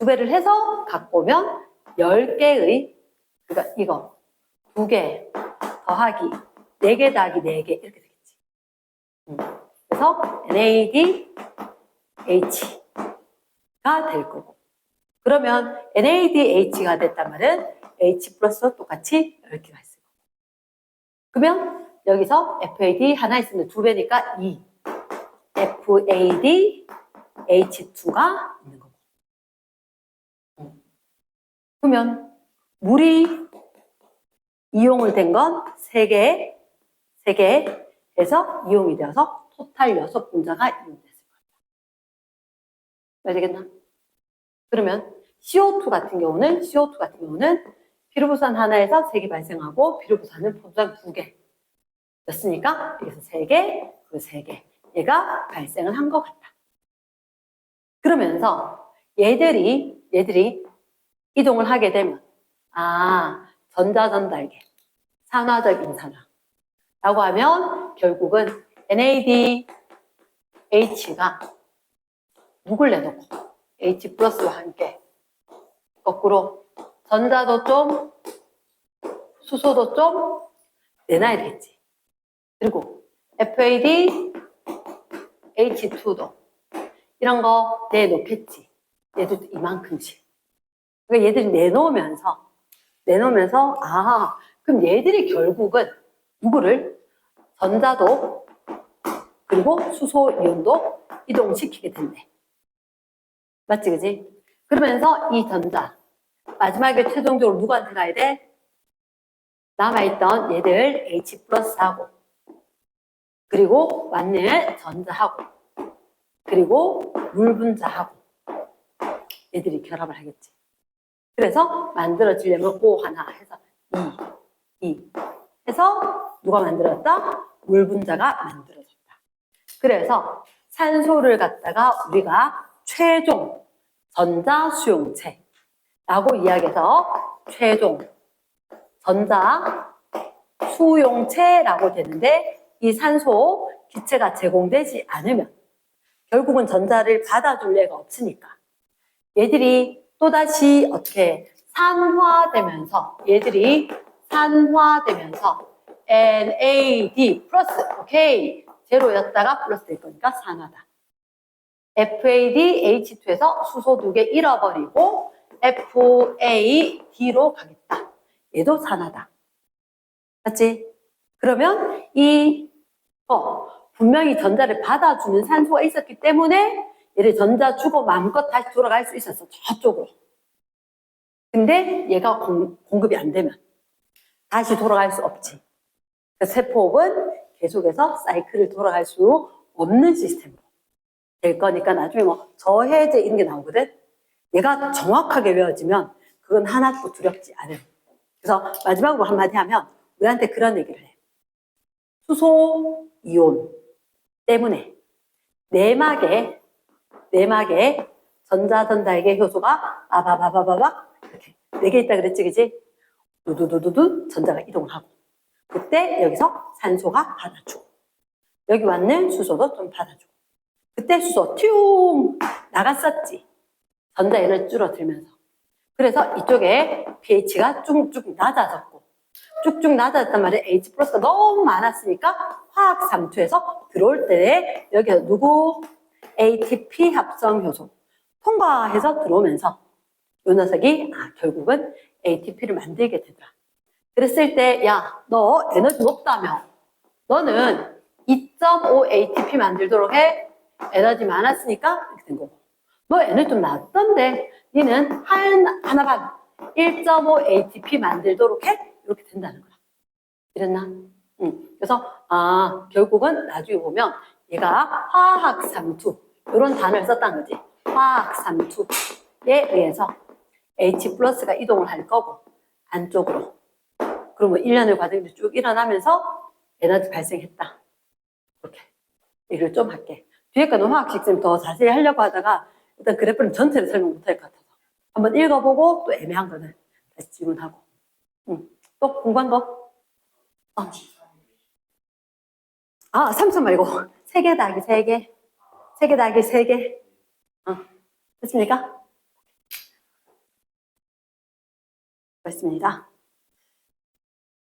2배를 해서 갖고 오면 10개의 그러니까 이거 2개 더하기 4개 더하기 4개 이렇게 되겠지. 그래서 NADH가 될 거고 그러면 NADH가 됐단 말은 H 플러스 똑같이 10개가 있을 거고 그러면 여기서 FAD 하나 있으면 2배니까 2 FADH2가 있는 거고 그러면 물이 이용을 된 건 3개 해서 이용이 되어서 토탈 6분자가 이용됐을 거예요. 알겠나? 그러면 CO2 같은 경우는 피루부산 하나에서 3개 발생하고 피루부산은 포도당 2개 였으니까 여기서 3개, 그 3개 얘가 발생을 한 것 같다. 그러면서 얘들이 이동을 하게 되면 전자전달계, 산화적 인산화 라고 하면 결국은 NADH가 누굴 내놓고 H 플러스와 함께 거꾸로 전자도 좀 수소도 좀 내놔야 되겠지. 그리고 FADH2도 이런 거 내놓겠지. 얘도 이만큼씩. 그러니까 얘들이 내놓으면서 내놓으면서 그럼 얘들이 결국은 누구를 전자도 그리고 수소 이온도 이동시키게 된대. 맞지, 그지? 그러면서 이 전자 마지막에 최종적으로 누구한테 가야 돼? 남아있던 얘들 H 플러스하고 그리고 맞는 전자하고 그리고 물 분자하고 얘들이 결합을 하겠지. 그래서 만들어지려면 O 하나 해서 2 해서 누가 만들었다? 물 분자가 만들어졌다. 그래서 산소를 갖다가 우리가 최종 전자 수용체라고 이야기해서 최종 전자 수용체라고 되는데 이 산소 기체가 제공되지 않으면 결국은 전자를 받아줄 애가 없으니까 얘들이 또다시 어떻게 산화되면서 얘들이 산화되면서 NAD 플러스 오케이 제로였다가 플러스 될 거니까 산화다. FAD H2에서 수소 2개 잃어버리고 FAD로 가겠다. 얘도 산화다. 맞지? 그러면 분명히 전자를 받아주는 산소가 있었기 때문에 얘를 전자 주고 마음껏 다시 돌아갈 수 있었어. 저쪽으로. 근데 얘가 공급이 안 되면 다시 돌아갈 수 없지. 세포업은 계속해서 사이클을 돌아갈 수 없는 시스템으로 될 거니까 나중에 뭐 저해제 이런 게 나오거든. 얘가 정확하게 외워지면 그건 하나도 두렵지 않은. 그래서 마지막으로 한마디 하면 우리한테 그런 얘기를 해. 수소 이온 때문에 내막에 전자전자에게 효소가 이렇게 4개 있다 그랬지, 그지? 두두두두두 전자가 이동을 하고 그때 여기서 산소가 받아주고 여기 왔는 수소도 좀 받아주고 그때 수소 튀웅 나갔었지. 전자 에너지 줄어들면서. 그래서 이쪽에 pH가 쭉쭉 낮아졌고 쭉쭉 낮아졌단 말이에요. H 플러스가 너무 많았으니까 화학 삼투에서 들어올 때 여기서 누구? ATP 합성 효소 통과해서 들어오면서 이 녀석이 결국은 ATP를 만들게 되더라. 그랬을 때 야, 너 에너지 높다며. 너는 2.5 ATP 만들도록 해. 에너지 많았으니까 이렇게 된 거고. 너 에너지 좀 낮던데 니는 하나 반 1.5 ATP 만들도록 해. 이렇게 된다는 거야. 이랬나? 그래서 결국은 나중에 보면 얘가 화학삼투 이런 단어를 썼다는 거지. 화학삼투에 의해서 H 플러스가 이동을 할 거고 안쪽으로. 그러면 1년의 과정이 쭉 일어나면서 에너지 발생했다. 이렇게 얘기를 좀 할게. 뒤에 거는 화학 시스템 더 자세히 하려고 하다가 일단 그래프는 전체를 설명 못할 것 같아서 한번 읽어보고 또 애매한 거는 다시 질문하고. 또 궁금한 거? 3천 말고 3개 더하기 3개 3개 더하기 3개 됐습니까? 됐습니다.